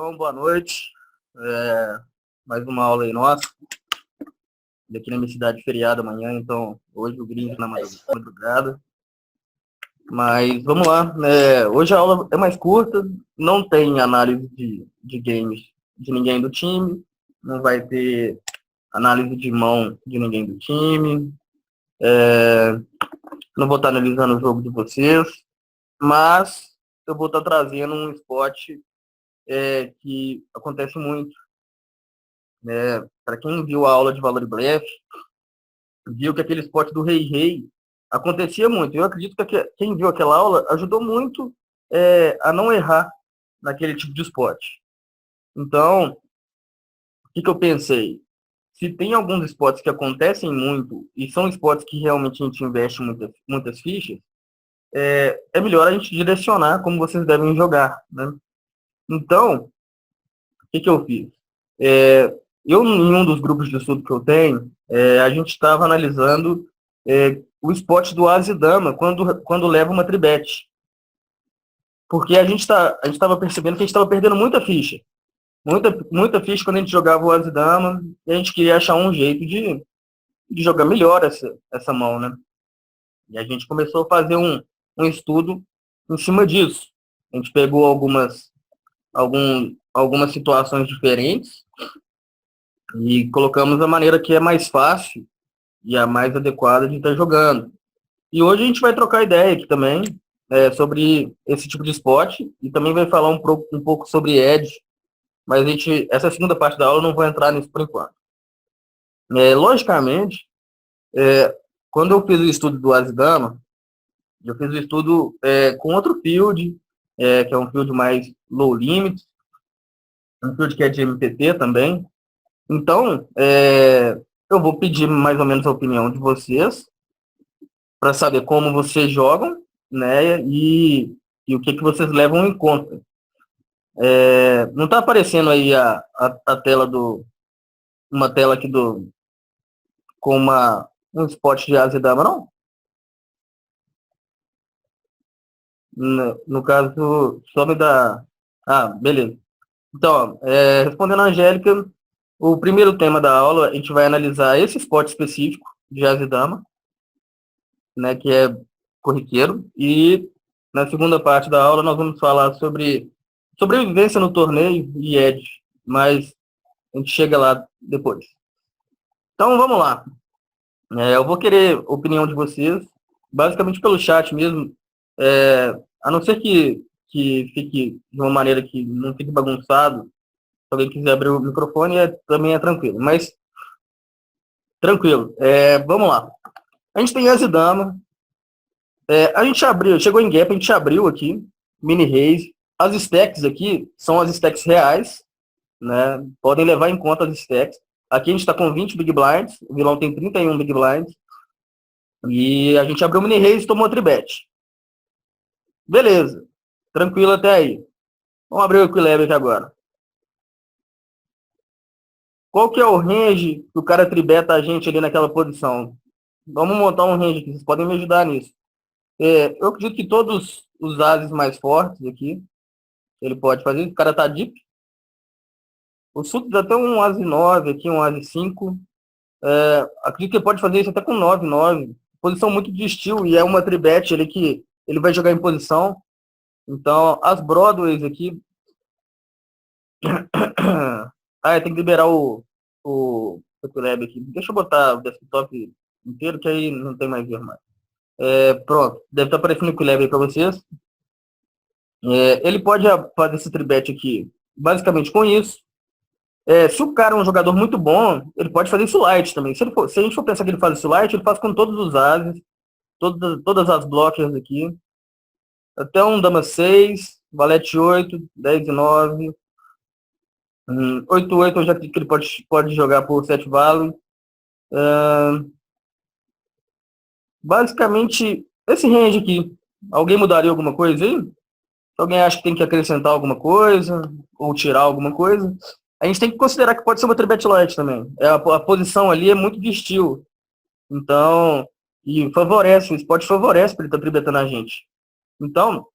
Então, boa noite. Mais uma aula aí nossa. Daqui na minha cidade feriado amanhã, então hoje o gringo na madrugada. Mas vamos lá. Hoje a aula é mais curta, não tem análise de games de ninguém do time, não vai ter análise de mão de ninguém do time, não vou estar analisando o jogo de vocês, mas eu vou estar trazendo um esporte que acontece muito. Para quem viu a aula de Valor e Blefe, viu que aquele esporte do rei acontecia muito. Eu acredito que quem viu aquela aula ajudou muito a não errar naquele tipo de esporte. Então, o que eu pensei? Se tem alguns esportes que acontecem muito e são esportes que realmente a gente investe muitas fichas, é melhor a gente direcionar como vocês devem jogar, né? Então, o que eu fiz? Eu, em um dos grupos de estudo que eu tenho, a gente estava analisando o esporte do Asa e Dama quando leva uma tribete. Porque a gente estava percebendo que a gente estava perdendo muita ficha. Muita ficha quando a gente jogava o Asa e Dama, e a gente queria achar um jeito de jogar melhor essa mão, né? E a gente começou a fazer um estudo em cima disso. A gente pegou algumas situações diferentes e colocamos a maneira que é mais fácil e a mais adequada de estar jogando. E hoje a gente vai trocar ideia aqui também sobre esse tipo de esporte e também vai falar um pouco sobre Edge, mas essa segunda parte da aula eu não vou entrar nisso por enquanto. Logicamente, quando eu fiz o estudo do Asa e Dama, eu fiz o estudo com outro field, que é um field mais low limit, um field que é de MPT também. Então, eu vou pedir mais ou menos a opinião de vocês para saber como vocês jogam, né? E o que vocês levam em conta. Não está aparecendo aí a tela uma tela aqui com um spot de Asa e Dama, não? No caso, só me dá... Ah, beleza. Então, respondendo a Angélica, o primeiro tema da aula, a gente vai analisar esse esporte específico de Asa e Dama, né, que é corriqueiro, e na segunda parte da aula nós vamos falar sobre sobrevivência no torneio e Edge, mas a gente chega lá depois. Então vamos lá. Eu vou querer a opinião de vocês, basicamente pelo chat mesmo, a não ser que fique de uma maneira que não fique bagunçado. Se alguém quiser abrir o microfone, também é tranquilo. Mas, tranquilo. Vamos lá. A gente tem Asa e Dama. A gente chegou em Gap, a gente abriu aqui, mini raise. As stacks aqui são as stacks reais, né? Podem levar em conta as stacks. Aqui a gente está com 20 Big Blinds, o vilão tem 31 Big Blinds. E a gente abriu o mini raise e tomou tribet. Beleza. Tranquilo até aí. Vamos abrir o Equilibre aqui agora. Qual que é o range que o cara tribeta a gente ali naquela posição? Vamos montar um range aqui, vocês podem me ajudar nisso. Eu acredito que todos os ases mais fortes aqui, ele pode fazer. O cara tá deep. O Suto dá até um ase 9 aqui, um ase 5. Acredito que ele pode fazer isso até com 9-9. Posição muito de estilo e é uma tribet ele que ele vai jogar em posição. Então, as Broadways aqui... tem que liberar o Lab aqui. Deixa eu botar o desktop inteiro, que aí não tem mais erro mais. Pronto, deve estar aparecendo o Equilibre aí para vocês. Ele pode fazer esse tribet aqui, basicamente com isso. Se o cara é um jogador muito bom, ele pode fazer isso light também. Se a gente for pensar que ele faz isso light, ele faz com todos os ases, todas as blockers aqui. Até um dama 6, valete 8, 10 e 9. 8-8 eu já acredito que ele pode jogar por 7 vale. Basicamente, esse range aqui, alguém mudaria alguma coisa aí? Se alguém acha que tem que acrescentar alguma coisa, ou tirar alguma coisa, a gente tem que considerar que pode ser uma tribet light também. A posição ali é muito de estilo. Então, e favorece, o esporte favorece para ele estar tribetando a gente. Então,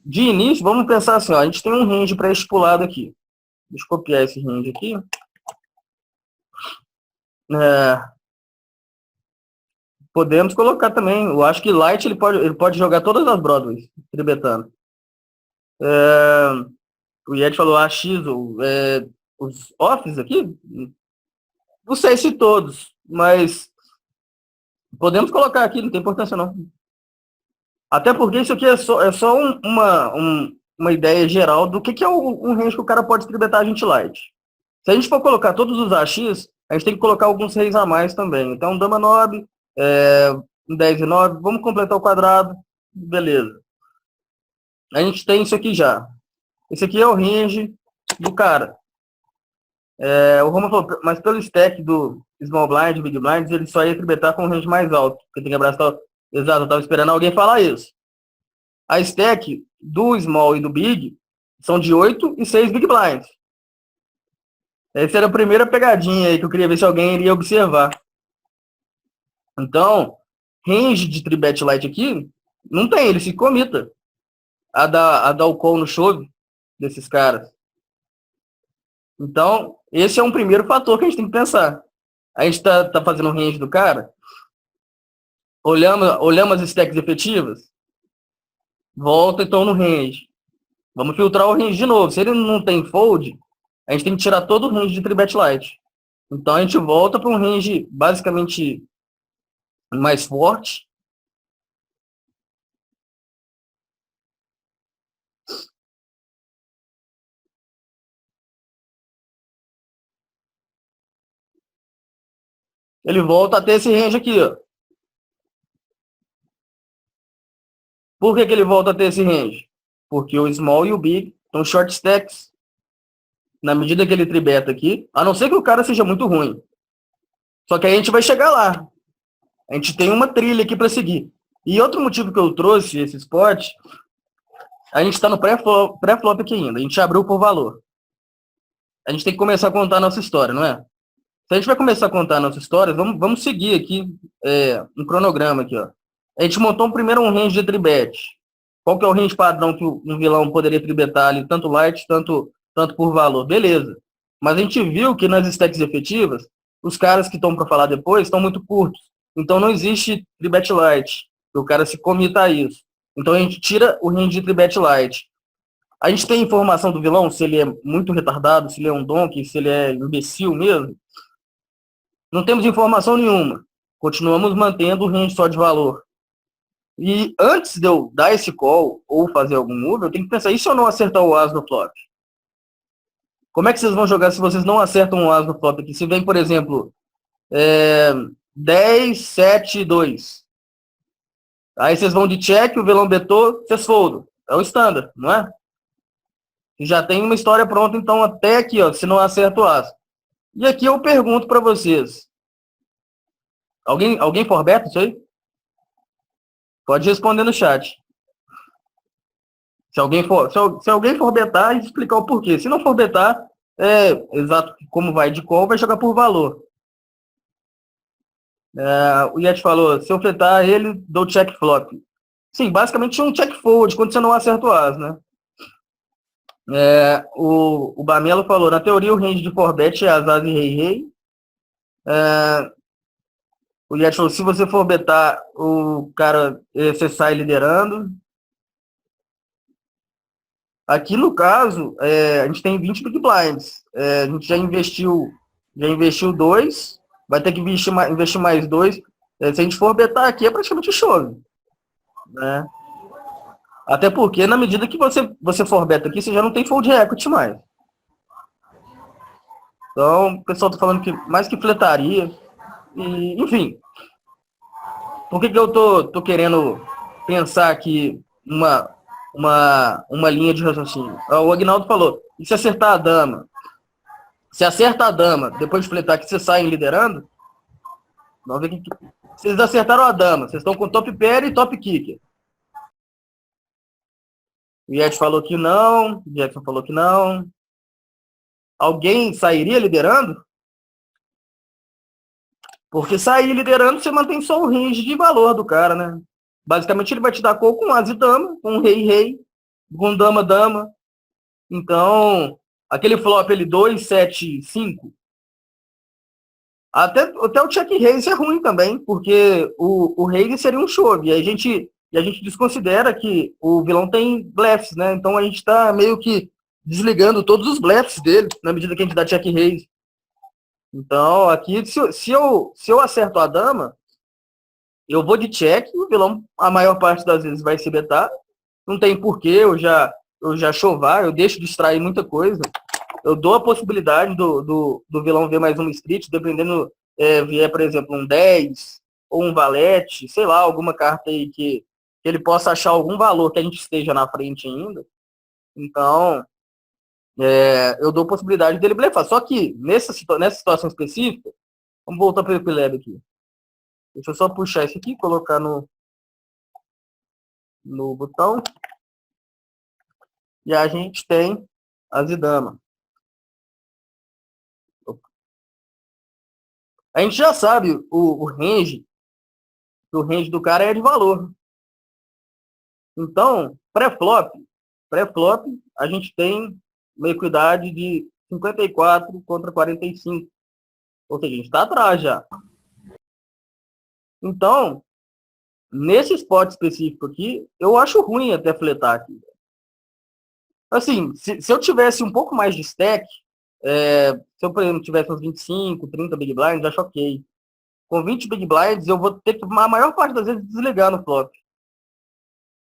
de início, vamos pensar assim, ó, a gente tem um range pré-estipulado aqui. Deixa eu copiar esse range aqui. É, podemos colocar também. Eu acho que Light ele pode jogar todas as Broadways, tribetando. O Yed falou AX, os offs aqui. Não sei se todos, mas podemos colocar aqui, não tem importância não. Até porque isso aqui é só uma ideia geral do que é um range que o cara pode tribetar a gente light. Se a gente for colocar todos os AX, a gente tem que colocar alguns reis a mais também. Então, dama 9, um 10 e 9, vamos completar o quadrado, beleza. A gente tem isso aqui já. Esse aqui é o range do cara. O Roman falou, mas pelo stack do Small Blind, Big Blind, ele só ia tribetar com um range mais alto. Porque tem que abraçar. Exato, eu estava esperando alguém falar isso. A stack do Small e do Big são de 8 e 6 Big Blinds. Essa era a primeira pegadinha aí que eu queria ver se alguém iria observar. Então, range de tribet light aqui, não tem, ele se comita a dar o call no chove desses caras. Então, esse é um primeiro fator que a gente tem que pensar. A gente tá fazendo o range do cara, olhamos as stacks efetivas, volta então no range. Vamos filtrar o range de novo. Se ele não tem fold, a gente tem que tirar todo o range de tribet light. Então a gente volta para um range basicamente mais forte. Ele volta a ter esse range aqui, ó. Por que ele volta a ter esse range? Porque o small e o big estão short stacks. Na medida que ele tribeta aqui, a não ser que o cara seja muito ruim. Só que aí a gente vai chegar lá. A gente tem uma trilha aqui para seguir. E outro motivo que eu trouxe esse spot, a gente está no pré-flop aqui ainda. A gente abriu por valor. A gente tem que começar a contar a nossa história, não é? Se a gente vai começar a contar a nossa história, vamos seguir aqui um cronograma aqui, ó. A gente montou primeiro um range de tribet. Qual que é o range padrão que um vilão poderia tribetar ali, tanto light, tanto por valor? Beleza. Mas a gente viu que nas stacks efetivas, os caras que estão para falar depois estão muito curtos. Então não existe tribet light. O cara se comita a isso. Então a gente tira o range de tribet light. A gente tem informação do vilão, se ele é muito retardado, se ele é um donkey, se ele é imbecil mesmo. Não temos informação nenhuma. Continuamos mantendo o range só de valor. E antes de eu dar esse call ou fazer algum move, eu tenho que pensar, e se eu não acertar o as no flop? Como é que vocês vão jogar se vocês não acertam o as no flop aqui? Se vem, por exemplo, 10, 7, 2. Aí vocês vão de check, o vilão betou, vocês foldam. É o standard, não é? E já tem uma história pronta, então até aqui, ó, se não acerta o as. E aqui eu pergunto para vocês. Alguém for beta isso aí? Pode responder no chat. Se alguém for betar, explicar o porquê. Se não for betar, exato como vai de call, vai jogar por valor. O Yeti falou, se eu fletar ele, dou check flop. Sim, basicamente um check forward, quando você não acerta o as, né? O Bamelo falou, na teoria o range de forbet é as e rei. O Yeti falou, se você for betar, o cara, você sai liderando. Aqui no caso, a gente tem 20 big blinds. A gente já investiu 2, vai ter que investir mais 2. Se a gente for betar aqui, é praticamente chove. Né? Até porque, na medida que você for beta aqui, você já não tem fold equity mais. Então, o pessoal tá falando que mais que fletaria. E, enfim. Por que eu tô querendo pensar aqui uma linha de raciocínio? O Agnaldo falou, e se acertar a dama? Se acerta a dama, depois de fletar que você sai liderando, vamos ver que vocês acertaram a dama. Vocês estão com top pair e top kicker. O Yeti falou que não. O Jackson falou que não. Alguém sairia liderando? Porque sair liderando, você mantém só o range de valor do cara, né? Basicamente, ele vai te dar cor com as e dama, com rei, com dama. Então, Aquele flop ali, 2, 7, 5. Até o check raise é ruim também, porque o raise seria um chove. E a gente desconsidera que o vilão tem blefs, né? Então a gente tá meio que desligando todos os blefs dele na medida que a gente dá check raise. Então, aqui, se eu acerto a dama, eu vou de check, o vilão, a maior parte das vezes, vai se betar. Não tem porquê, eu já chovar, eu deixo de extrair muita coisa. Eu dou a possibilidade do vilão ver mais uma street, dependendo, vier, por exemplo, um 10 ou um valete, sei lá, alguma carta aí que ele possa achar algum valor que a gente esteja na frente ainda. Então, eu dou a possibilidade dele blefar. Só que, nessa situação específica, vamos voltar para o Equilab aqui. Deixa eu só puxar isso aqui, colocar no botão. E a gente tem a Zidama. A gente já sabe o range do cara é de valor. Então, pré-flop, a gente tem uma equidade de 54 contra 45. Ou seja, a gente está atrás já. Então, nesse spot específico aqui, eu acho ruim até fletar aqui. Assim, se eu tivesse um pouco mais de stack, se eu, por exemplo, tivesse uns 25, 30 big blinds, acho ok. Com 20 big blinds, eu vou ter que, a maior parte das vezes, desligar no flop.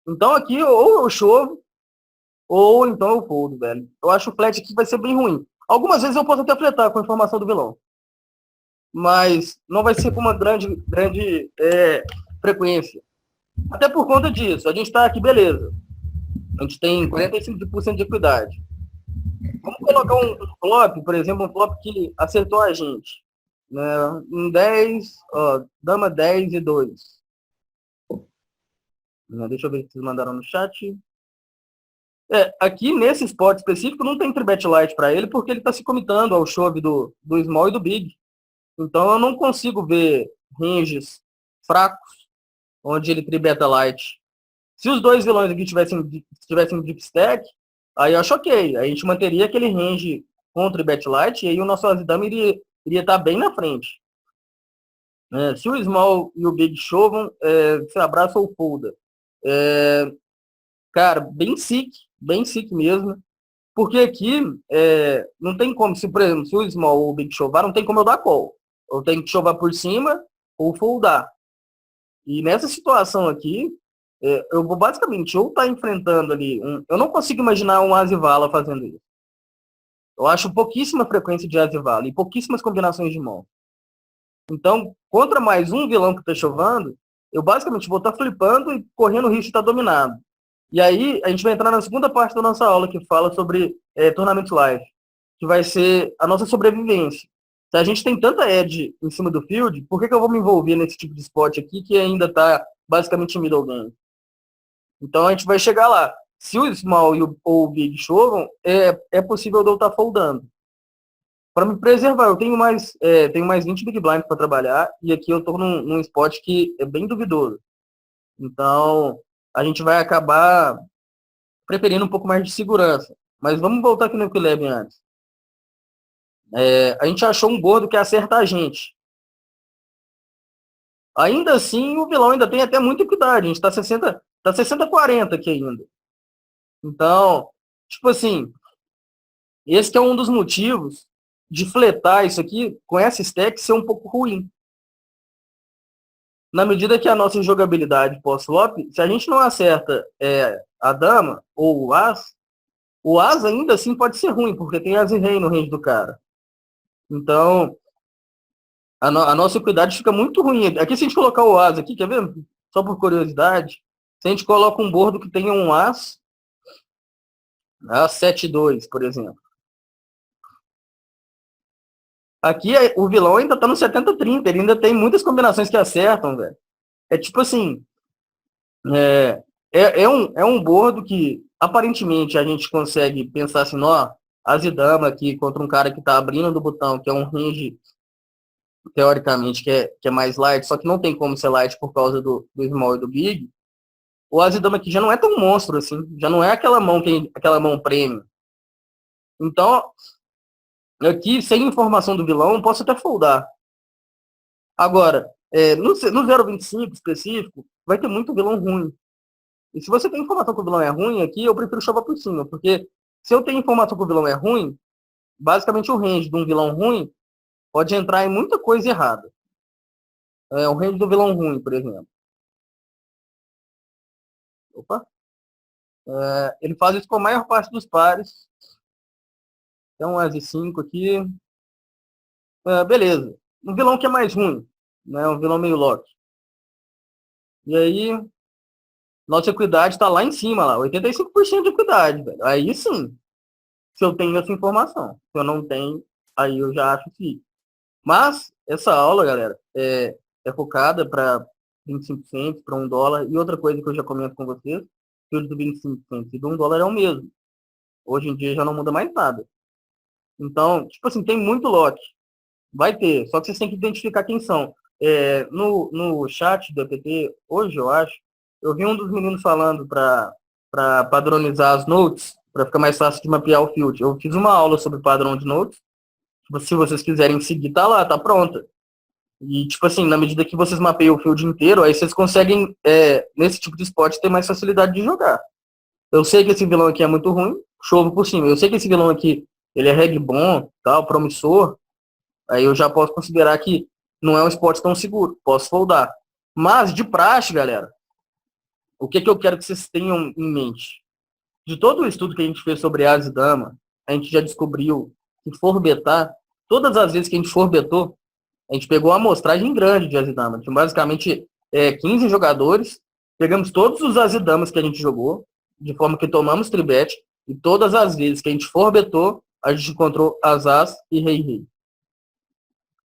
Então aqui, ou eu chovo, ou então eu foldo, velho. Eu acho o flat aqui vai ser bem ruim. Algumas vezes eu posso até fletar com a informação do vilão. Mas não vai ser com uma grande frequência. Até por conta disso. A gente está aqui, beleza. A gente tem 45% de equidade. Vamos colocar um flop, por exemplo, um flop que acertou a gente. Né? Um 10, ó, dama 10 e 2. Deixa eu ver o que vocês mandaram no chat. Aqui nesse spot específico não tem tribet light para ele, porque ele está se comitando ao chove do small e do big. Então eu não consigo ver ranges fracos onde ele tribeta light. Se os dois vilões aqui tivessem deep stack, aí eu acho ok. Aí a gente manteria aquele range com tribet light e aí o nosso Azidama iria estar bem na frente. Se o small e o big chovam, você abraça ou folda. Cara, bem sick mesmo. Porque aqui não tem como, por exemplo, se o small ou o big chovar, não tem como eu dar call. Eu tenho que chovar por cima ou foldar. E nessa situação aqui, eu vou basicamente ou estar enfrentando ali, eu não consigo imaginar um Azivala fazendo isso. Eu acho pouquíssima frequência de Azivala e pouquíssimas combinações de mão. Então, contra mais um vilão que está chovando, eu basicamente vou estar flipando e correndo o risco de estar dominado. E aí, a gente vai entrar na segunda parte da nossa aula, que fala sobre Tournament Life, que vai ser a nossa sobrevivência. Se a gente tem tanta edge em cima do field, por que eu vou me envolver nesse tipo de spot aqui, que ainda está basicamente middle game? Então, a gente vai chegar lá. Se o small ou o big chovam, é possível eu estar foldando. Para me preservar, eu tenho mais 20 big blinds para trabalhar, e aqui eu estou num spot que é bem duvidoso. Então, a gente vai acabar preferindo um pouco mais de segurança. Mas vamos voltar aqui no Equilab antes. A gente achou um gordo que acerta a gente. Ainda assim, o vilão ainda tem até muita equidade. A gente está 60-40 aqui ainda. Então, tipo assim, esse que é um dos motivos de fletar isso aqui com essa stack ser um pouco ruim. Na medida que a nossa jogabilidade pós-flop, se a gente não acerta a dama ou o as ainda assim pode ser ruim, porque tem as e rei no range do cara. Então, a nossa equidade fica muito ruim. Aqui, se a gente colocar o as aqui, quer ver? Só por curiosidade, se a gente coloca um bordo que tenha um as 7-2, por exemplo. Aqui, o vilão ainda tá no 70-30, ele ainda tem muitas combinações que acertam, velho. É tipo assim, é um bordo que, aparentemente, a gente consegue pensar assim, ó, Azidama aqui contra um cara que tá abrindo do botão, que é um range teoricamente, que é mais light, só que não tem como ser light por causa do small e do big, o Azidama aqui já não é tão monstro assim, já não é aquela mão premium. Então, aqui, sem informação do vilão, eu posso até foldar. Agora, no 0,25 específico, vai ter muito vilão ruim. E se você tem informação que o vilão é ruim, aqui eu prefiro chover por cima, porque se eu tenho informação que o vilão é ruim, basicamente o range de um vilão ruim pode entrar em muita coisa errada. O range do vilão ruim, por exemplo. Opa. Ele faz isso com a maior parte dos pares. Então, as 5 aqui. Beleza. Um vilão que é mais ruim, né? Um vilão meio lock. E aí, nossa equidade está lá em cima, lá, 85% de equidade, velho. Aí sim, se eu tenho essa informação. Se eu não tenho, aí eu já acho que. Mas, essa aula, galera, é focada para 25 centos, para $1. E outra coisa que eu já comento com vocês, que o de 25 centos e do $1 é o mesmo. Hoje em dia já não muda mais nada. Então, tipo assim, tem muito lote. Vai ter, só que vocês têm que identificar quem são. No chat do EPT, hoje eu acho, eu vi um dos meninos falando para padronizar as notes, para ficar mais fácil de mapear o field. Eu fiz uma aula sobre padrão de notes. Se vocês quiserem seguir, tá lá, tá pronta. E, tipo assim, na medida que vocês mapeiam o field inteiro, aí vocês conseguem, nesse tipo de spot, ter mais facilidade de jogar. Eu sei que esse vilão aqui é muito ruim, chovo por cima. Eu sei que esse vilão aqui, ele é reg bom, tal, promissor. Aí eu já posso considerar que não é um esporte tão seguro. Posso foldar. Mas, de praxe, galera, o que eu quero que vocês tenham em mente? De todo o estudo que a gente fez sobre as e dama, a gente já descobriu que for betar, todas as vezes que a gente for betou, a gente pegou uma amostragem grande de as e dama. Tinha basicamente 15 jogadores, pegamos todos os as e damas que a gente jogou, de forma que tomamos tribet, e todas as vezes que a gente for betou, a gente encontrou as as e rei.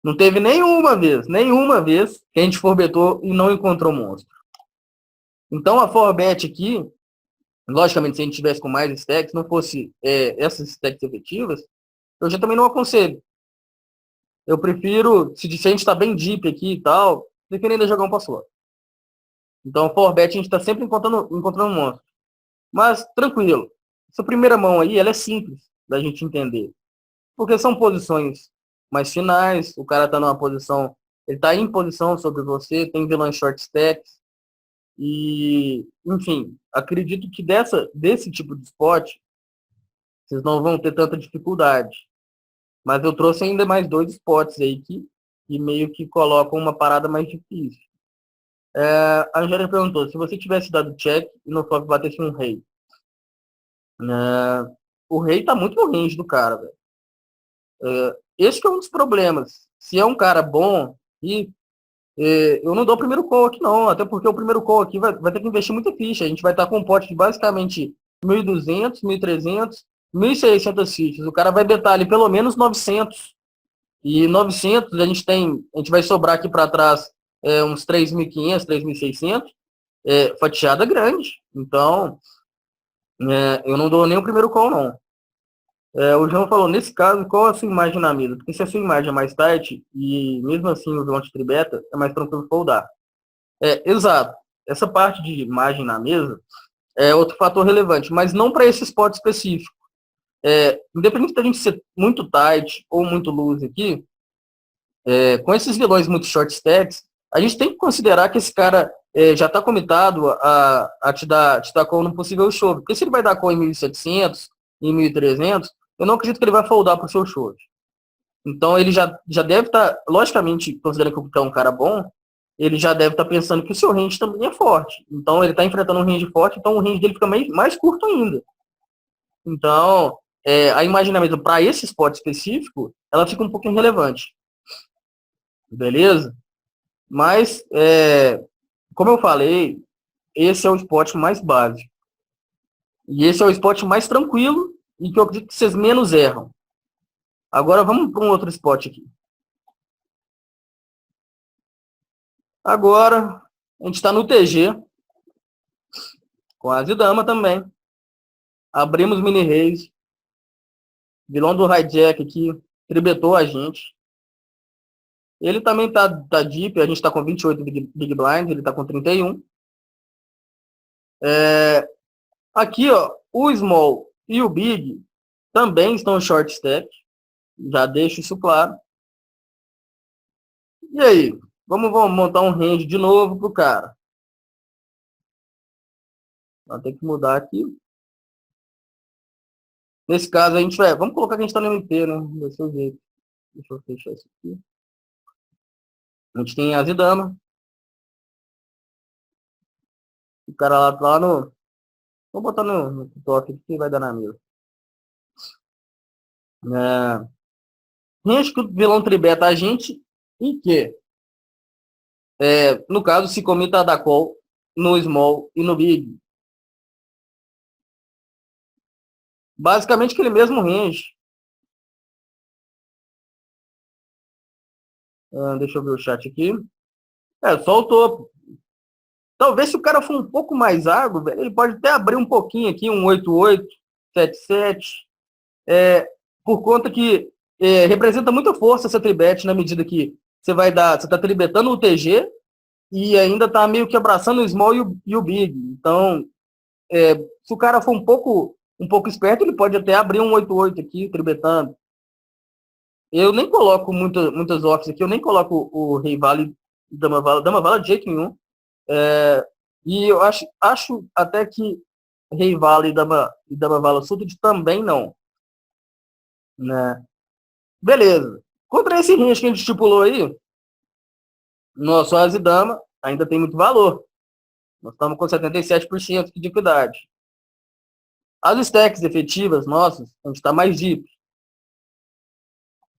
Não teve nenhuma vez que a gente forbetou e não encontrou monstro. Então a forbet aqui, logicamente, se a gente tivesse com mais stacks, não fosse essas stacks efetivas, eu já também não aconselho. Eu prefiro, se a gente está bem deep aqui e tal, prefiro ainda jogar um passo. Então a forbet a gente está sempre encontrando monstro. Mas tranquilo, essa primeira mão aí, ela é simples da gente entender. Porque são posições mais finais, o cara tá numa posição, ele tá em posição sobre você, tem vilões short stacks, e, enfim, acredito que desse tipo de spot, vocês não vão ter tanta dificuldade. Mas eu trouxe ainda mais 2 spots aí que meio que colocam uma parada mais difícil. A Angélica perguntou, se você tivesse dado check e no flop batesse um rei. O rei tá muito no range do cara, velho. Esse que é um dos problemas. Se é um cara bom, eu não dou o primeiro call aqui não, até porque o primeiro call aqui vai ter que investir muita ficha. A gente vai estar com um pote de basicamente 1.200, 1.300, 1.600 fichas. O cara vai betar ali pelo menos 900. E 900 a gente vai sobrar aqui para trás uns 3.500, 3.600, fatiada grande. Então, eu não dou nem o primeiro call não. O João falou, nesse caso, qual a sua imagem na mesa? Porque se a sua imagem é mais tight e mesmo assim o vilão te tribeta, é mais tranquilo foldar. Exato. Essa parte de imagem na mesa é outro fator relevante, mas não para esse spot específico. Independente da gente ser muito tight ou muito loose aqui, com esses vilões muito short stacks, a gente tem que considerar que esse cara já está comitado a te dar call no possível show. Porque se ele vai dar call em 1.700, em 1.300, eu não acredito que ele vai foldar para o seu show. Então ele já deve estar, logicamente, considerando que é um cara bom, ele já deve estar pensando que o seu range também é forte. Então ele está enfrentando um range forte, então o range dele fica mais curto ainda. Então, a imagem na mesa para esse spot específico, ela fica um pouco irrelevante. Beleza? Mas, como eu falei, esse é o spot mais básico. E esse é o spot mais tranquilo e que eu acredito que vocês menos erram. Agora vamos para um outro spot aqui. Agora, a gente está no TG, com as e dama também. Abrimos mini raise. Vilão do hijack aqui, tribetou a gente. Ele também tá deep, a gente está com 28 big blind, ele está com 31. Aqui, ó, o small e o big, também estão short stack. Já deixo isso claro. E aí? Vamos montar um range de novo pro cara. Vou ter que mudar aqui. Nesse caso, a gente vai... Vamos colocar que a gente está no MP, né? Desse jeito. Deixa eu fechar isso aqui. A gente tem as e dama. O cara lá tá lá no... Vou botar no TikTok aqui que vai dar na mesa. Range que o vilão tribeta a gente e que, no caso, se comita da call no small e no big. Basicamente aquele mesmo range. Deixa eu ver o chat aqui. Só o topo. Talvez se o cara for um pouco mais água, ele pode até abrir um pouquinho aqui, um 88, 77. Por conta que representa muita força essa tribet na medida que você está tribetando o TG e ainda está meio que abraçando o small e o big. Então, se o cara for um pouco esperto, ele pode até abrir um 88 aqui, tribetando. Eu nem coloco muitas offs aqui, eu nem coloco o Rei Vale e Dama Vala de jeito nenhum. E eu acho até que Rei Vale e Dama Vala Suited também não. Né? Beleza. Contra esse range que a gente estipulou aí, nosso As e Dama ainda tem muito valor. Nós estamos com 77% de dificuldade. As stacks efetivas nossas, a gente está mais deep.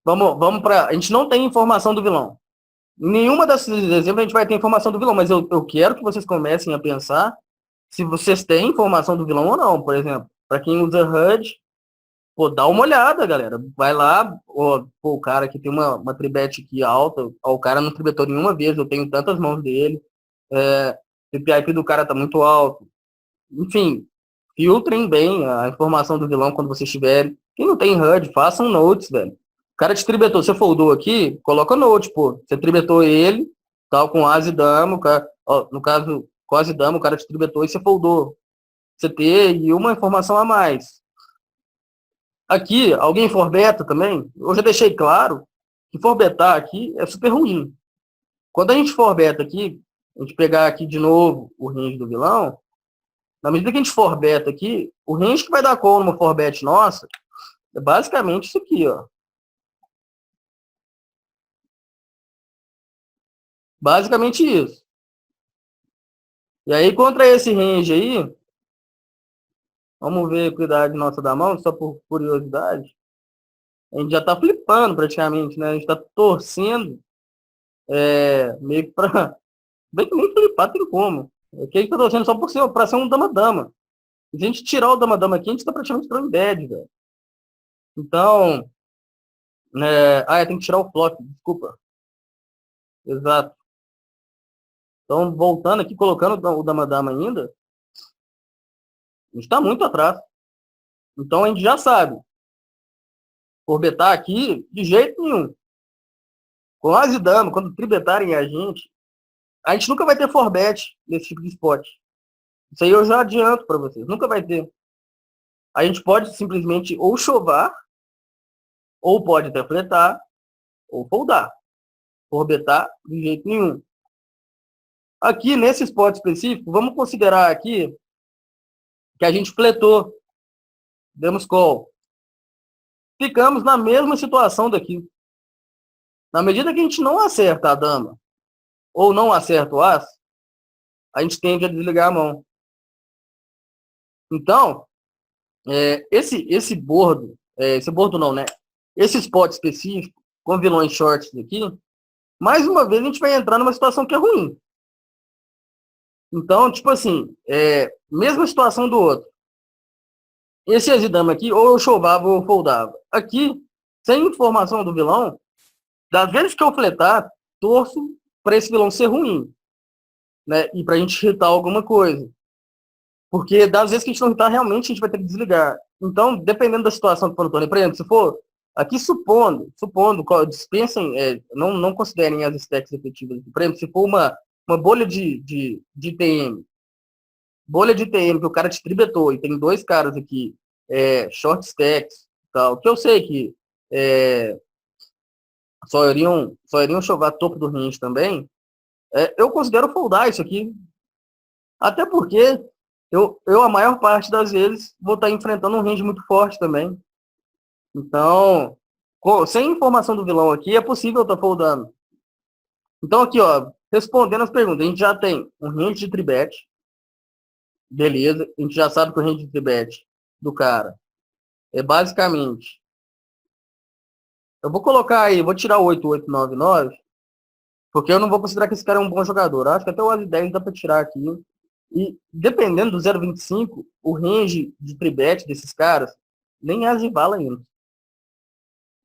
Vamos para... A gente não tem informação do vilão. Em nenhuma desses exemplos a gente vai ter informação do vilão, mas eu quero que vocês comecem a pensar se vocês têm informação do vilão ou não. Por exemplo, para quem usa HUD, pô, dá uma olhada, galera. Vai lá, o cara que tem uma tribet aqui alta, o cara não tribetou nenhuma vez, eu tenho tantas mãos dele, o PIP do cara tá muito alto. Enfim, filtrem bem a informação do vilão quando vocês tiverem. Quem não tem HUD, façam notes, velho. O cara te tribetou, você foldou aqui, coloca note, pô. Você tribetou ele, tal, com as e dama, no caso, com as e dama, o cara te tribetou e você foldou. Você tem uma informação a mais. Aqui, alguém forbeta também? Eu já deixei claro que forbetar aqui é super ruim. Quando a gente forbeta aqui, a gente pegar aqui de novo o range do vilão, na medida que a gente forbeta aqui, o range que vai dar call numa forbet nossa é basicamente isso aqui, ó. Basicamente isso. E aí, contra esse range aí, vamos ver a equidade nossa da mão, só por curiosidade. A gente já tá flipando praticamente, né? A gente tá torcendo meio que pra... Bem que nem flipar tem como. Aqui a gente tá torcendo só pra ser um dama-dama. Se a gente tirar o dama-dama aqui, a gente tá praticamente entrando em bad, velho. Então... tem que tirar o flop, desculpa. Exato. Então, voltando aqui, colocando o dama-dama ainda, a gente tá muito atrás. Então, a gente já sabe. Forbetar aqui, de jeito nenhum. Com as e dama, quando tribetarem a gente nunca vai ter forbet nesse tipo de spot. Isso aí eu já adianto para vocês. Nunca vai ter. A gente pode simplesmente ou chovar, ou pode defletar, ou foldar. Forbetar de jeito nenhum. Aqui, nesse spot específico, vamos considerar aqui que a gente fletou. Demos call. Ficamos na mesma situação daqui. Na medida que a gente não acerta a dama, ou não acerta o as, a gente tende a desligar a mão. Então, esse bordo, esse bordo não, né? Esse spot específico, com vilões shorts aqui, mais uma vez a gente vai entrar numa situação que é ruim. Então, tipo assim, mesma situação do outro. Esse Azidama aqui, ou eu chovava ou eu foldava. Aqui, sem informação do vilão, das vezes que eu fletar, torço para esse vilão ser ruim. Né? E pra gente hitar alguma coisa. Porque das vezes que a gente não hitar, realmente a gente vai ter que desligar. Então, dependendo da situação que for no torneio, por exemplo, se for aqui supondo, dispensem, não considerem as stacks efetivas. Por exemplo, se for uma bolha de TM, bolha de TM que o cara te tribetou e tem dois caras aqui, short stacks, tal, que eu sei que é, só iriam jogar topo do range também, eu considero foldar isso aqui. Até porque eu, a maior parte das vezes, vou estar enfrentando um range muito forte também. Então, sem informação do vilão aqui, é possível estar foldando. Então, aqui, ó, respondendo as perguntas, a gente já tem um range de tribet, beleza. A gente já sabe que o range de tribet do cara é basicamente. Eu vou colocar aí, vou tirar o 8899, porque eu não vou considerar que esse cara é um bom jogador. Eu acho que até o As 10 dá para tirar aqui. E dependendo do 0,25, o range de tribet desses caras nem as de bala ainda.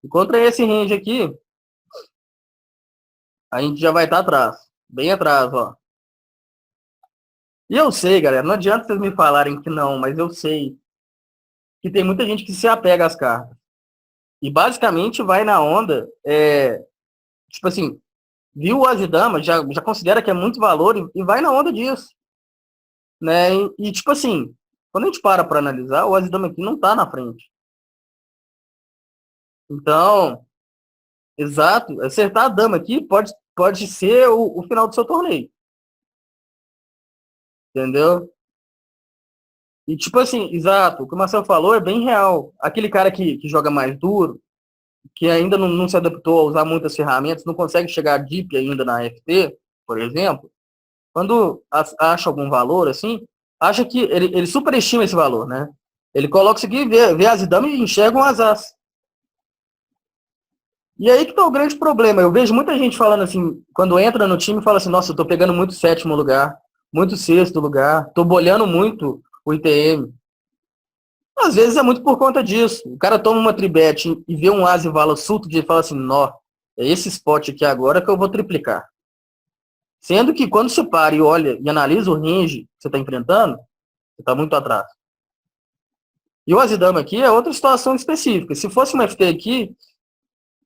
E contra esse range aqui, a gente já vai estar atrás. Bem atrás, ó. E eu sei, galera, não adianta vocês me falarem que não, mas eu sei que tem muita gente que se apega às cartas. E basicamente vai na onda, tipo assim, viu o As de Dama, já considera que é muito valor e vai na onda disso. Né? E tipo assim, quando a gente para analisar, o As de Dama aqui não tá na frente. Então, exato, acertar a dama aqui pode ser o final do seu torneio. Entendeu? E tipo assim, exato, o que o Marcelo falou é bem real. Aquele cara que joga mais duro, que ainda não se adaptou a usar muitas ferramentas, não consegue chegar deep ainda na FT, por exemplo, quando acha algum valor, assim, acha que ele superestima esse valor, né? Ele coloca isso aqui, vê as damas e enxerga um as. E aí que tá o grande problema. Eu vejo muita gente falando assim, quando entra no time, fala assim, nossa, eu tô pegando muito sétimo lugar, muito sexto lugar, tô bolhando muito o ITM. Às vezes é muito por conta disso. O cara toma uma tribet e vê um as e vala sulto e fala assim, nó, é esse spot aqui agora que eu vou triplicar. Sendo que quando você para e olha e analisa o range que você está enfrentando, você está muito atrás. E o Azidama aqui é outra situação específica. Se fosse uma FT aqui,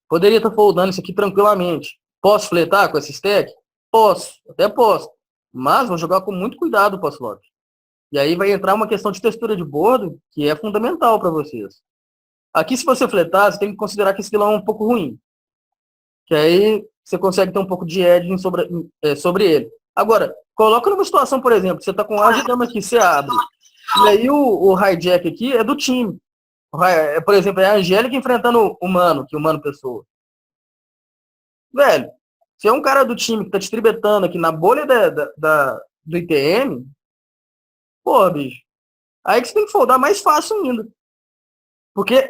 poderia estar foldando isso aqui tranquilamente. Posso fletar com esse stack? Posso, até posso. Mas vou jogar com muito cuidado o post-flop. E aí vai entrar uma questão de textura de bordo que é fundamental para vocês. Aqui, se você fletar, você tem que considerar que esse vilão é um pouco ruim. Que aí você consegue ter um pouco de edging sobre ele. Agora, coloca numa situação, por exemplo, você está com as de dama aqui, você abre. E aí o hijack aqui é do time. Por exemplo, é a Angélica enfrentando o Mano, que o Mano Pessoa. Velho, se é um cara do time que tá te tribetando aqui na bolha do ITM, pô, bicho, aí que você tem que foldar mais fácil ainda. Porque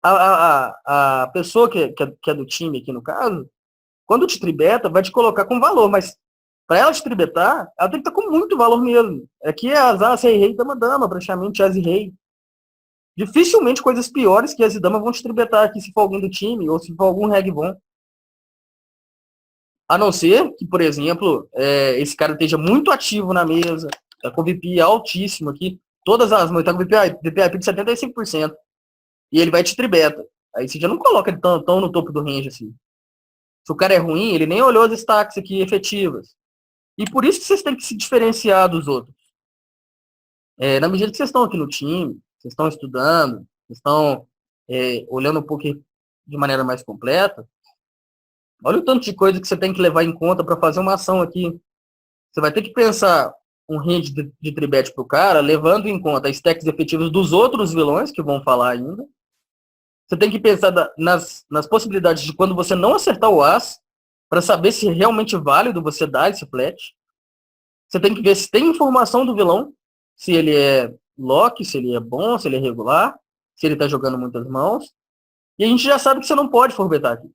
a pessoa que é do time aqui no caso, quando te tribeta, vai te colocar com valor, mas para ela te tribetar, ela tem que estar com muito valor mesmo. Aqui é azar, se é rei, dama, dama, praticamente as e rei. Dificilmente coisas piores que as e dama vão te tribetar aqui se for alguém do time ou se for algum reg bom. A não ser que, por exemplo, esse cara esteja muito ativo na mesa, tá com VP altíssimo aqui, todas as mãos, tá com VP de 75%, e ele vai te tribeta. Aí você já não coloca ele tão no topo do range assim. Se o cara é ruim, ele nem olhou as stacks aqui efetivas. E por isso que vocês têm que se diferenciar dos outros. Na medida que vocês estão aqui no time, vocês estão estudando, vocês estão olhando um pouco de maneira mais completa, olha o tanto de coisa que você tem que levar em conta para fazer uma ação aqui. Você vai ter que pensar um range de tribet para o cara, levando em conta as stacks efetivas dos outros vilões, que vão falar ainda. Você tem que pensar nas possibilidades de quando você não acertar o as, para saber se é realmente válido você dar esse flat. Você tem que ver se tem informação do vilão, se ele é lock, se ele é bom, se ele é regular, se ele está jogando muitas mãos. E a gente já sabe que você não pode forbetar aqui.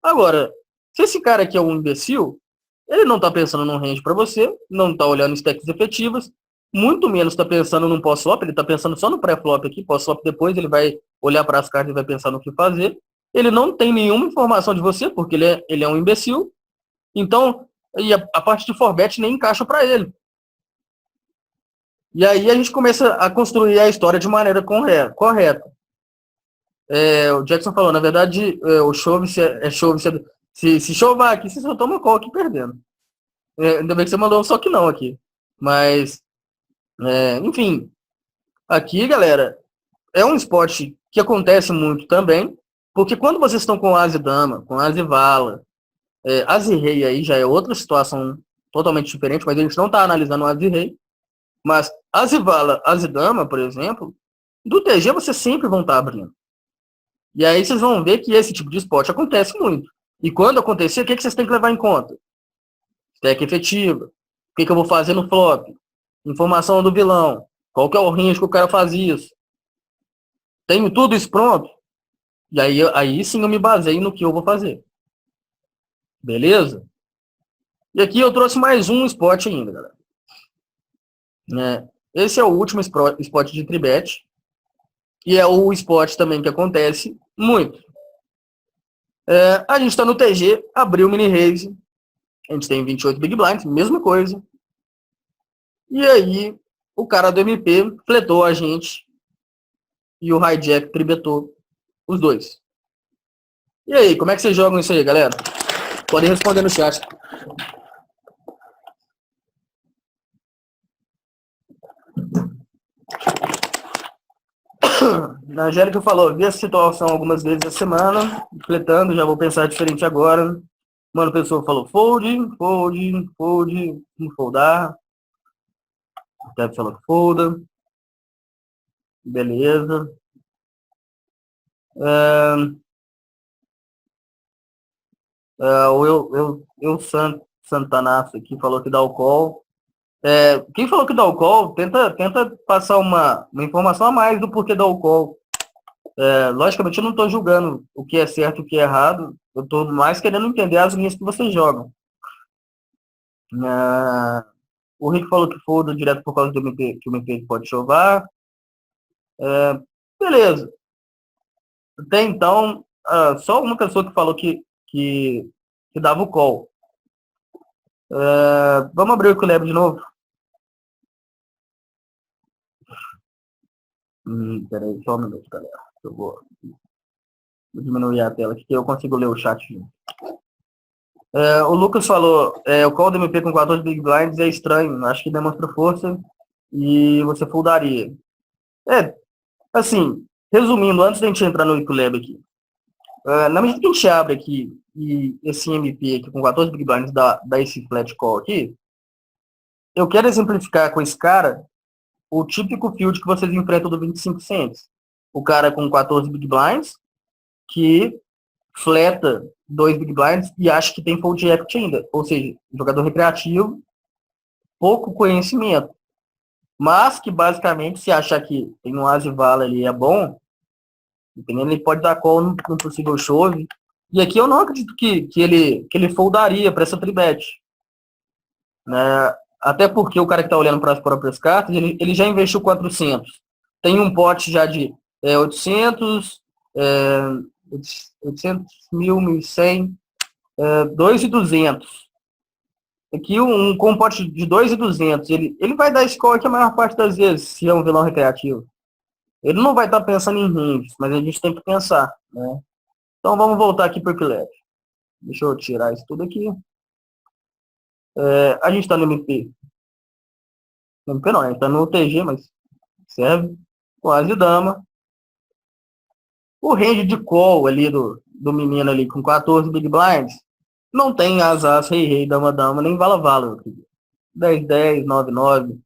Agora, se esse cara aqui é um imbecil, ele não está pensando num range para você, não está olhando stacks efetivas, muito menos está pensando num pós-flop, ele está pensando só no pré-flop aqui, pós-flop depois ele vai olhar para as cartas e vai pensar no que fazer. Ele não tem nenhuma informação de você, porque ele é um imbecil. Então, a parte de forbet nem encaixa para ele. E aí a gente começa a construir a história de maneira correta. O Jackson falou, na verdade, o chove é chove. Se chover aqui, você só toma call aqui perdendo. Ainda bem que você mandou só que não aqui. Mas, enfim, aqui, galera, é um esporte que acontece muito também, porque quando vocês estão com As e Dama, com As e Vala, As e Rei aí já é outra situação totalmente diferente, mas a gente não está analisando As e Rei, mas As e Vala, As e Dama, por exemplo, do TG vocês sempre vão estar abrindo. E aí vocês vão ver que esse tipo de esporte acontece muito. E quando acontecer, o que vocês têm que levar em conta? Stack efetiva. O que eu vou fazer no flop? Informação do vilão. Qual que é o range que o cara faz isso? Tenho tudo isso pronto? E aí sim eu me baseio no que eu vou fazer. Beleza? E aqui eu trouxe mais um spot ainda, galera. Esse é o último spot de tribet. E é o spot também que acontece muito. A gente está no TG, abriu o mini raise. A gente tem 28 big blinds, mesma coisa. E aí o cara do MP fletou a gente e o hijack tribetou os dois. E aí, como é que vocês jogam isso aí, galera? Podem responder no chat. A Angélica falou, vi essa situação algumas vezes a semana, fletando, já vou pensar diferente agora. Mano, pessoa falou, fold, vamos foldar. O Tep falou que folda. Beleza. O Santanasso aqui falou que dá o call. Quem falou que dá o call, tenta passar uma informação a mais do porquê dá o call. Logicamente, eu não estou julgando o que é certo e o que é errado. Eu estou mais querendo entender as linhas que vocês jogam. O Rick falou que folda direto por causa do MP, que o MP pode chovar. Beleza. Até então, só uma pessoa que falou que dava o call. Vamos abrir o Equilab de novo? Peraí, só um minuto, galera. Eu vou diminuir a tela aqui que eu consigo ler o chat. O Lucas falou, o call do MP com 14 big blinds é estranho, acho que demonstra força e você foldaria. Assim, resumindo, antes da gente entrar no Equilab aqui, na medida que a gente abre aqui e esse MP aqui com 14 big blinds dá esse flat call aqui, eu quero exemplificar com esse cara o típico field que vocês enfrentam do 25 cents. O cara com 14 big blinds que fleta 2 big blinds e acha que tem fold equity ainda. Ou seja, jogador recreativo, pouco conhecimento. Mas que basicamente, se achar que tem um as e vala ali é bom, dependendo, ele pode dar call no possível chove. E aqui eu não acredito que ele foldaria para essa tribet. Né? Até porque o cara que está olhando para as próprias cartas, ele já investiu 400. Tem um pote já de 800, 800 mil, 1.100, 2.200. Aqui com um pote de 2.200, ele vai dar score aqui a maior parte das vezes, se é um vilão recreativo. Ele não vai estar pensando em ranges, mas a gente tem que pensar. Né? Então vamos voltar aqui para o Equilab. Deixa eu tirar isso tudo aqui. A gente está no MP. No MP não, a gente está no TG, mas serve. Quase dama. O range de call ali do menino ali com 14 big blinds não tem as, rei, dama, nem vala. 10, 9.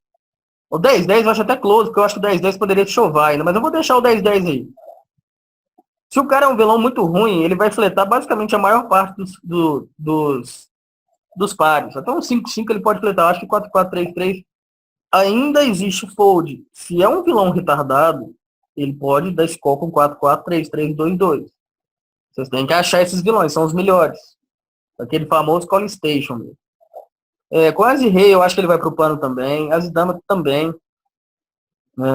O 10, eu acho até close, porque eu acho que o 10 poderia chovar ainda, mas eu vou deixar o 10 aí. Se o cara é um vilão muito ruim, ele vai fletar basicamente a maior parte dos pares. Até um 5-5 ele pode fletar, eu acho que 4-4-3-3 ainda existe fold. Se é um vilão retardado, ele pode dar score com 4-4-3-3-2-2. Vocês têm que achar esses vilões, são os melhores. Aquele famoso Call Station mesmo. Com As e Rei, eu acho que ele vai pro plano também. As e Dama também.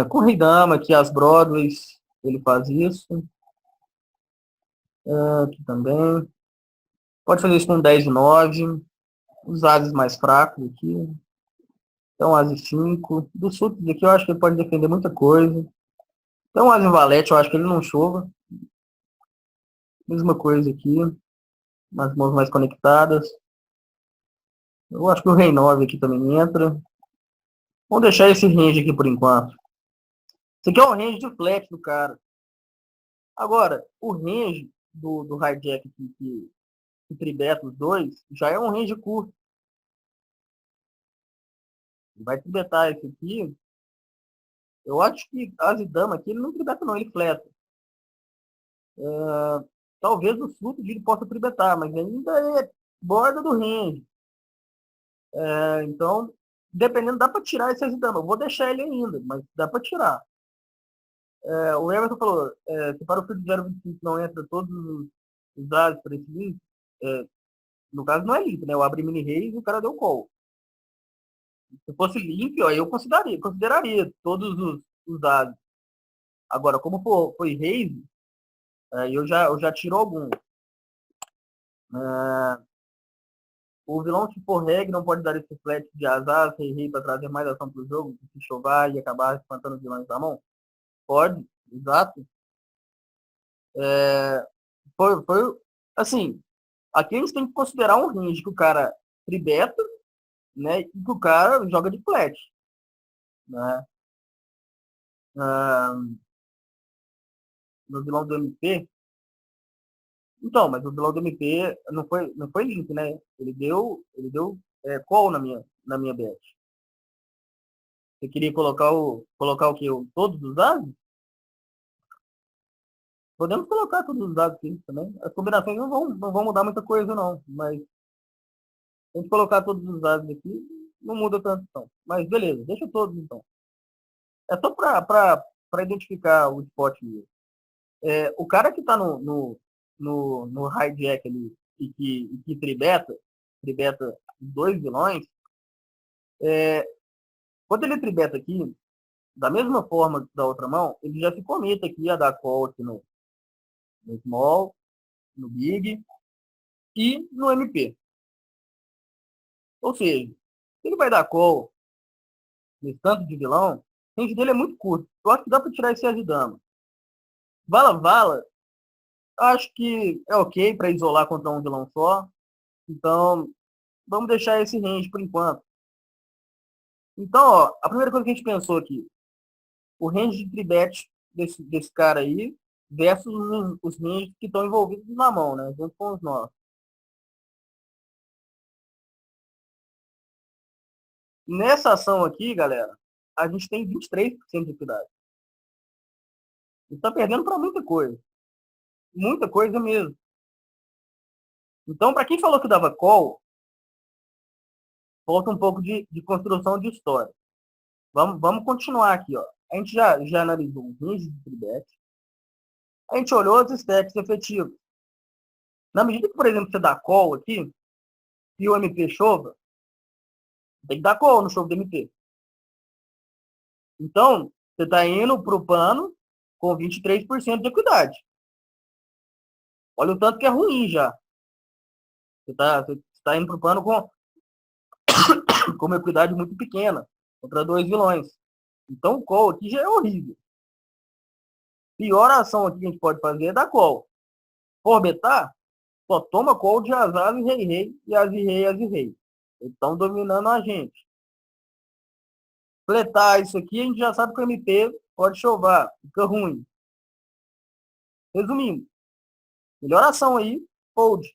Com Rei Dama, que as Broadways, ele faz isso. Aqui também. Pode fazer isso com 10 e 9. Os Ases mais fracos aqui. Então, As e 5. Do Sutos aqui, eu acho que ele pode defender muita coisa. Então, As e Valete, eu acho que ele não chova. Mesma coisa aqui. Umas mãos mais conectadas. Eu acho que o Rei 9 aqui também entra. Vamos deixar esse range aqui por enquanto. Esse aqui é o range de flat do cara. Agora, o range do hijack que tribeta os dois já é um range curto. Vai tribetar esse aqui. Eu acho que as e dama aqui ele não tribeta não, ele fleta. Talvez o fruto de ele possa tribetar, mas ainda é borda do range. Então, dependendo, dá para tirar esse as e dama. Eu vou deixar ele ainda, mas dá para tirar. O Everton falou, se para o fruto de 0,25 não entra todos os dados para esse link, no caso não é limpo, né? Eu abri mini raise e o cara deu call. Se fosse limpo, ó, eu consideraria todos os dados. Agora, como foi raise, eu já tiro algum. O vilão, se for reg, não pode dar esse flat de azar, rei para trazer mais ação para o jogo, se chovar e acabar espantando os vilões na mão? Pode, exato. Foi, assim, aqui a gente tem que considerar um range que o cara tribeta, né, e que o cara joga de flat, né. No vilão do MP, então, mas o vilão do MP não foi limpo, né? Ele deu call na minha bet. Você queria colocar o quê? Todos os dados? Podemos colocar todos os dados aqui também. As combinações não vão mudar muita coisa, não. Mas se a gente colocar todos os dados aqui, não muda tanto, então. Mas beleza, deixa todos, então. É só para identificar o spot mesmo. O cara que está no hijack ali e que tribeta os dois vilões, quando ele tribeta aqui, da mesma forma da outra mão, ele já se cometa aqui a dar call aqui no small, no big e no MP. Ou seja, se ele vai dar call nesse tanto de vilão, o range dele é muito curto. Eu acho que dá para tirar esse as de dama. Vala, acho que é ok para isolar contra um vilão só. Então, vamos deixar esse range por enquanto. Então, ó, a primeira coisa que a gente pensou aqui, o range de tribet desse cara aí versus os ranges que estão envolvidos na mão, né? Junto com os nossos. Nessa ação aqui, galera, a gente tem 23% de equidade. A gente tá perdendo para muita coisa. Muita coisa mesmo. Então, para quem falou que dava call, falta um pouco de construção de história. Vamos continuar aqui, ó. A gente já analisou o range de tribet. A gente olhou os stacks efetivos. Na medida que, por exemplo, você dá call aqui, e o MP chova, tem que dar call no chove do MP. Então, você está indo para o pano com 23% de equidade. Olha o tanto que é ruim já. Você está indo para o pano com uma equidade muito pequena, contra dois vilões. Então, o call aqui já é horrível. Pior ação aqui que a gente pode fazer é dar call. Por betar, só toma call de azar e rei, e as e rei. Eles estão dominando a gente. Fletar isso aqui, a gente já sabe que o MP pode chovar, fica ruim. Resumindo, melhor ação aí, fold.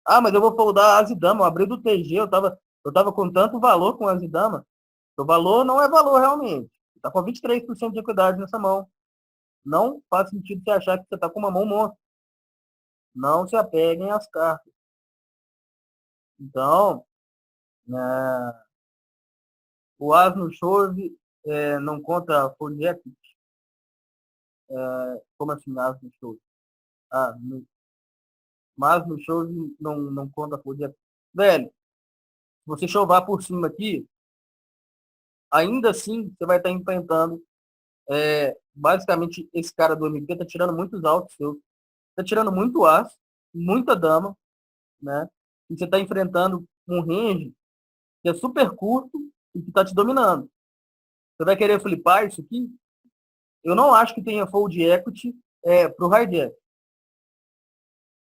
Mas eu vou foldar as e dama, eu abri do TG, eu tava com tanto valor com as e dama. O valor não é valor realmente. Você tá com 23% de equidade nessa mão. Não faz sentido você achar que você tá com uma mão monstro. Não se apeguem às cartas. Então, o as no chove não conta fold equity. Como assim, as no chove? Mas no chove não conta fold equity. Velho, se você chovar por cima aqui, ainda assim você vai estar enfrentando basicamente esse cara do MP tá tirando muitos altos seus, tá tirando muito as, muita dama, né? E você tá enfrentando um range que é super curto e que tá te dominando. Você vai querer flipar isso aqui? Eu não acho que tenha fold equity pro hijack.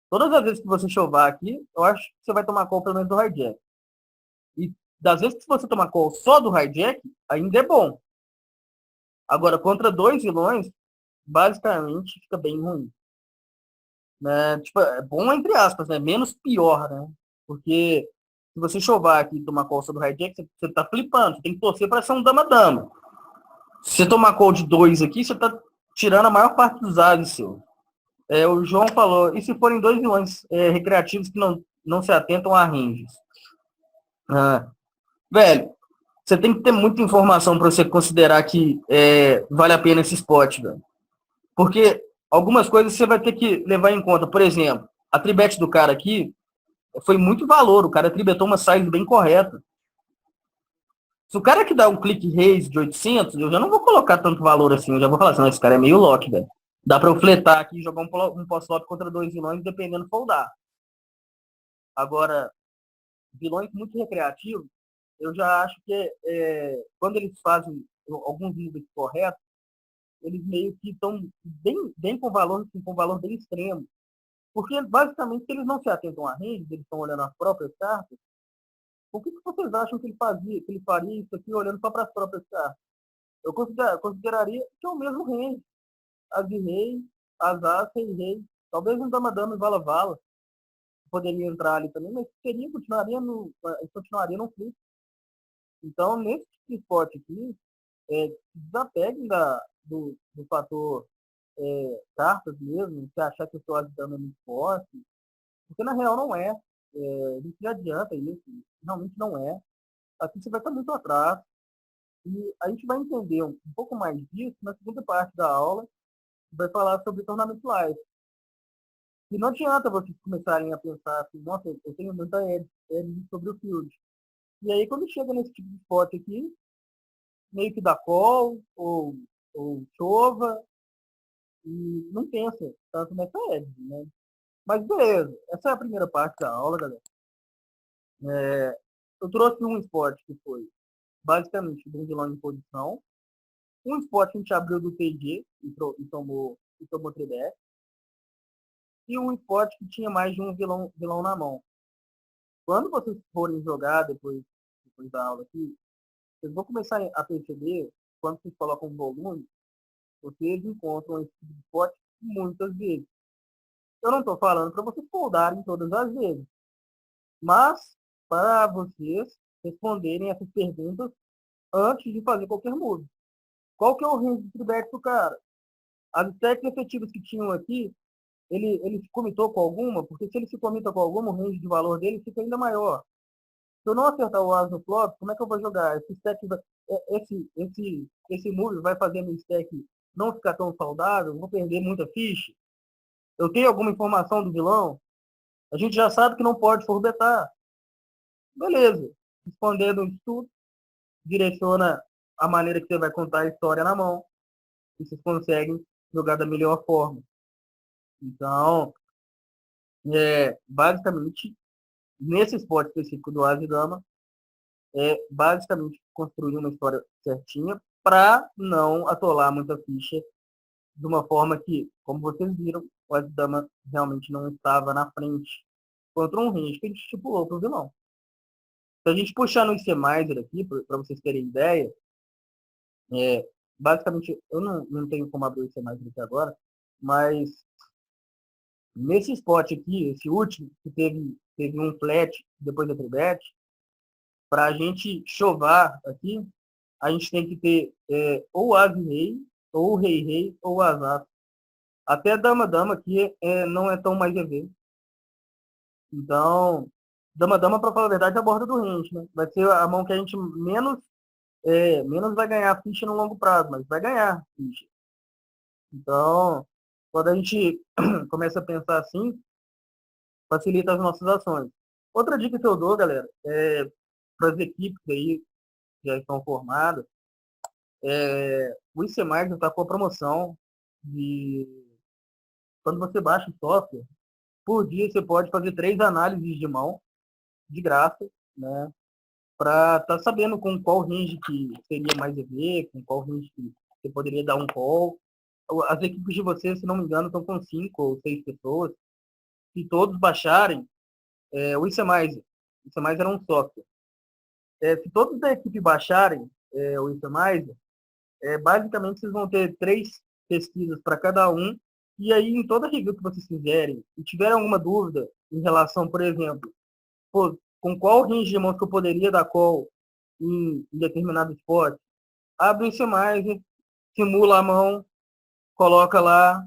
Todas as vezes que você chovar aqui, eu acho que você vai tomar call pelo menos do hijack. E das vezes que você tomar call só do hijack, ainda é bom. Agora, contra dois vilões, basicamente fica bem ruim. Né? Tipo, é bom entre aspas, né? Menos pior, né? Porque se você chovar aqui e tomar call sobre o hijack, você tá flipando, você tem que torcer para ser um dama-dama. Se você tomar call de 2 aqui, você tá tirando a maior parte dos ases seu. O João falou, e se forem 2 vilões recreativos que não se atentam a ranges? Ah, velho, você tem que ter muita informação para você considerar que vale a pena esse spot, velho. Porque algumas coisas você vai ter que levar em conta. Por exemplo, a tribet do cara aqui foi muito valor. O cara tribetou uma size bem correta. Se o cara que dá um click raise de 800, eu já não vou colocar tanto valor assim. Eu já vou falar assim, esse cara é meio lock, velho. Dá pra eu fletar aqui e jogar um post-flop contra 2 vilões, dependendo do foldar. Agora, vilões muito recreativos, eu já acho que quando eles fazem alguns moves corretos, eles meio que estão bem com valor bem extremo. Porque, basicamente, se eles não se atentam à range, eles estão olhando as próprias cartas, por que vocês acham que ele faria isso aqui olhando só para as próprias cartas? Eu consideraria que é o mesmo range. As de rei, as as, rei. Talvez um dama-dama e vala-vala poderia entrar ali também, mas continuaria no flip. Então, nesse tipo de esporte aqui, desapeguem do fator cartas mesmo, se achar que o seu dama é muito forte, porque na real não é. A gente já adianta isso, realmente não é. Aqui você vai estar muito atrás. E a gente vai entender um pouco mais disso na segunda parte da aula, que vai falar sobre Tournament Live. E não adianta vocês começarem a pensar assim, nossa, eu tenho muita edge sobre o field. E aí, quando chega nesse tipo de spot aqui, meio que dá call, ou chova, e não pensa tanto nessa edge, né? Mas beleza, essa é a primeira parte da aula, galera. Eu trouxe um spot que foi basicamente um vilão em posição. Um spot que a gente abriu do TG e tomou tribet. E um spot que tinha mais de um vilão na mão. Quando vocês forem jogar depois da aula aqui, vocês vão começar a perceber, quando vocês colocam um volume, vocês encontram esse tipo de spot muitas vezes. Eu não estou falando para vocês foldarem todas as vezes, mas para vocês responderem essas perguntas antes de fazer qualquer move. Qual que é o range de tribet do cara? As stacks efetivas que tinham aqui, ele se comitou com alguma? Porque se ele se comita com alguma, o range de valor dele fica ainda maior. Se eu não acertar o as no flop, como é que eu vou jogar? Esse move vai fazer meu stack não ficar tão saudável? Vou perder muita ficha? Eu tenho alguma informação do vilão? A gente já sabe que não pode forbetar. Beleza. Respondendo isso tudo, direciona a maneira que você vai contar a história na mão. E vocês conseguem jogar da melhor forma. Então, basicamente, nesse spot específico do As e Dama, basicamente construir uma história certinha para não atolar muita ficha de uma forma que, como vocês viram, o As e Dama realmente não estava na frente contra um range que a gente estipulou para o vilão. Se a gente puxar no IC aqui, para vocês terem ideia, basicamente, eu não tenho como abrir o IC aqui agora, mas nesse spot aqui, esse último, que teve um flat depois da tribet, para a gente chovar aqui, a gente tem que ter ou As-Rei, ou Rei-Rei, ou As-As. Até Dama-Dama aqui não é tão mais EV. Então, Dama-Dama, para falar a verdade, é a borda do range, né? Vai ser a mão que a gente menos vai ganhar ficha no longo prazo, mas vai ganhar ficha. Então, quando a gente começa a pensar assim, facilita as nossas ações. Outra dica que eu dou, galera, para as equipes aí que já estão formadas, o IC está com a promoção de quando você baixa o software, por dia você pode fazer 3 análises de mão, de graça, né? Para estar sabendo com qual range que seria mais EV, com qual range que você poderia dar um call. As equipes de vocês, se não me engano, estão com 5 ou 6 pessoas. Se todos baixarem, o ICMizer. O ICMizer era um software. Se todos da equipe baixarem o ICMizer, basicamente vocês vão ter pesquisas para cada um. E aí, em toda review que vocês fizerem, e tiverem alguma dúvida em relação, por exemplo, pô, com qual range de mãos que eu poderia dar call em determinado esporte, abre o C+, simula a mão, coloca lá,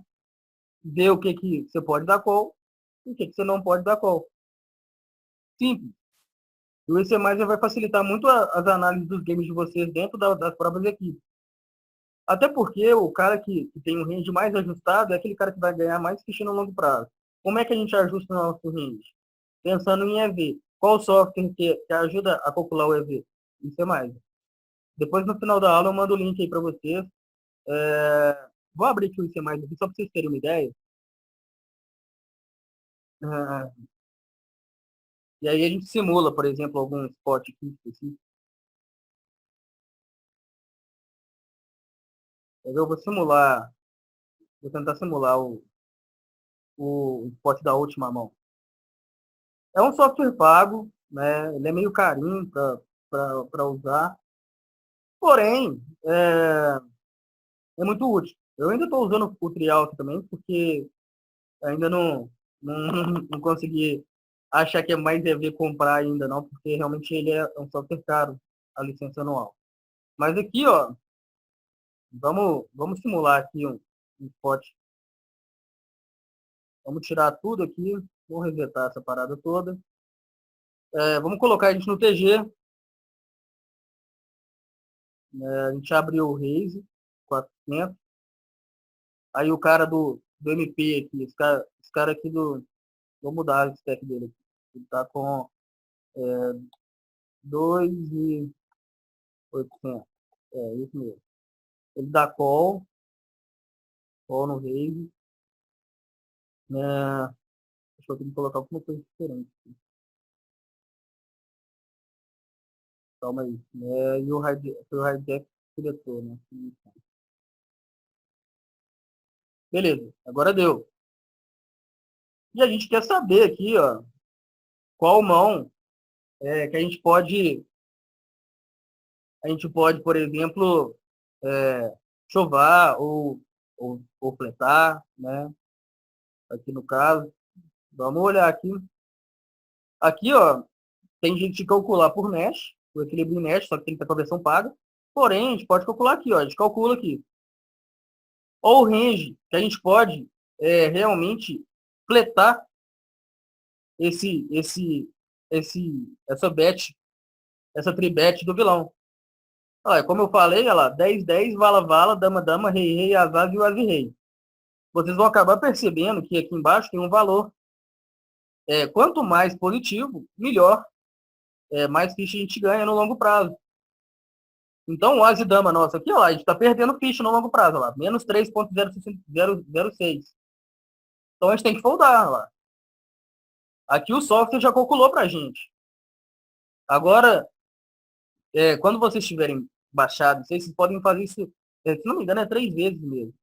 vê o que você pode dar call e o que você não pode dar call. Simples. E o IC+, vai facilitar muito as análises dos games de vocês dentro das próprias equipes. Até porque o cara que tem um range mais ajustado é aquele cara que vai ganhar mais ficha no longo prazo. Como é que a gente ajusta o nosso range? Pensando em EV. Qual software que ajuda a calcular o EV? Isso é mais. Depois, no final da aula, eu mando o link aí para vocês. Vou abrir aqui o IC+, aqui, só para vocês terem uma ideia. E aí a gente simula, por exemplo, algum spot aqui específico. Eu vou tentar simular o spot da última mão. É um software pago, né? Ele é meio carinho para usar. Porém, é muito útil. Eu ainda estou usando o Trial aqui também, porque ainda não consegui achar que é mais EV comprar ainda, não, porque realmente ele é um software caro, a licença anual. Mas aqui, ó, vamos simular aqui um spot. Vamos tirar tudo aqui, vou resetar essa parada toda. Vamos colocar a gente no TG. A gente abriu o Raise 400. Aí o cara do MP aqui, esse cara aqui vou mudar o stack dele aqui. Ele tá com 2.800. É, isso mesmo. Ele dá call no Raise. Né? Deixa eu ter que colocar alguma coisa diferente. Calma aí. E o hijack diretor, né? Beleza, agora deu. E a gente quer saber aqui, ó, qual mão que a gente pode, por exemplo, chovar ou fletar, né? Aqui no caso. Vamos olhar aqui. Aqui, ó, tem gente que calcular por Nash, por equilíbrio Nash, só que tem que estar com a versão paga. Porém, a gente pode calcular aqui, ó. A gente calcula aqui. Ou o range que a gente pode realmente fletar esse, esse, essa bet, essa tribet do vilão. Olha, como eu falei, olha lá, 10-10, vala-vala, dama-dama, rei-rei, azaz e o rei. Vocês vão acabar percebendo que aqui embaixo tem um valor. Quanto mais positivo, melhor. Mais ficha a gente ganha no longo prazo. Então, o as e dama nossa aqui, ó, a gente está perdendo ficha no longo prazo, lá, menos 3.006. Então, a gente tem que foldar, lá. Aqui o software já calculou para a gente. Agora, quando vocês tiverem baixado, vocês podem fazer isso, se não me engano, 3 vezes mesmo.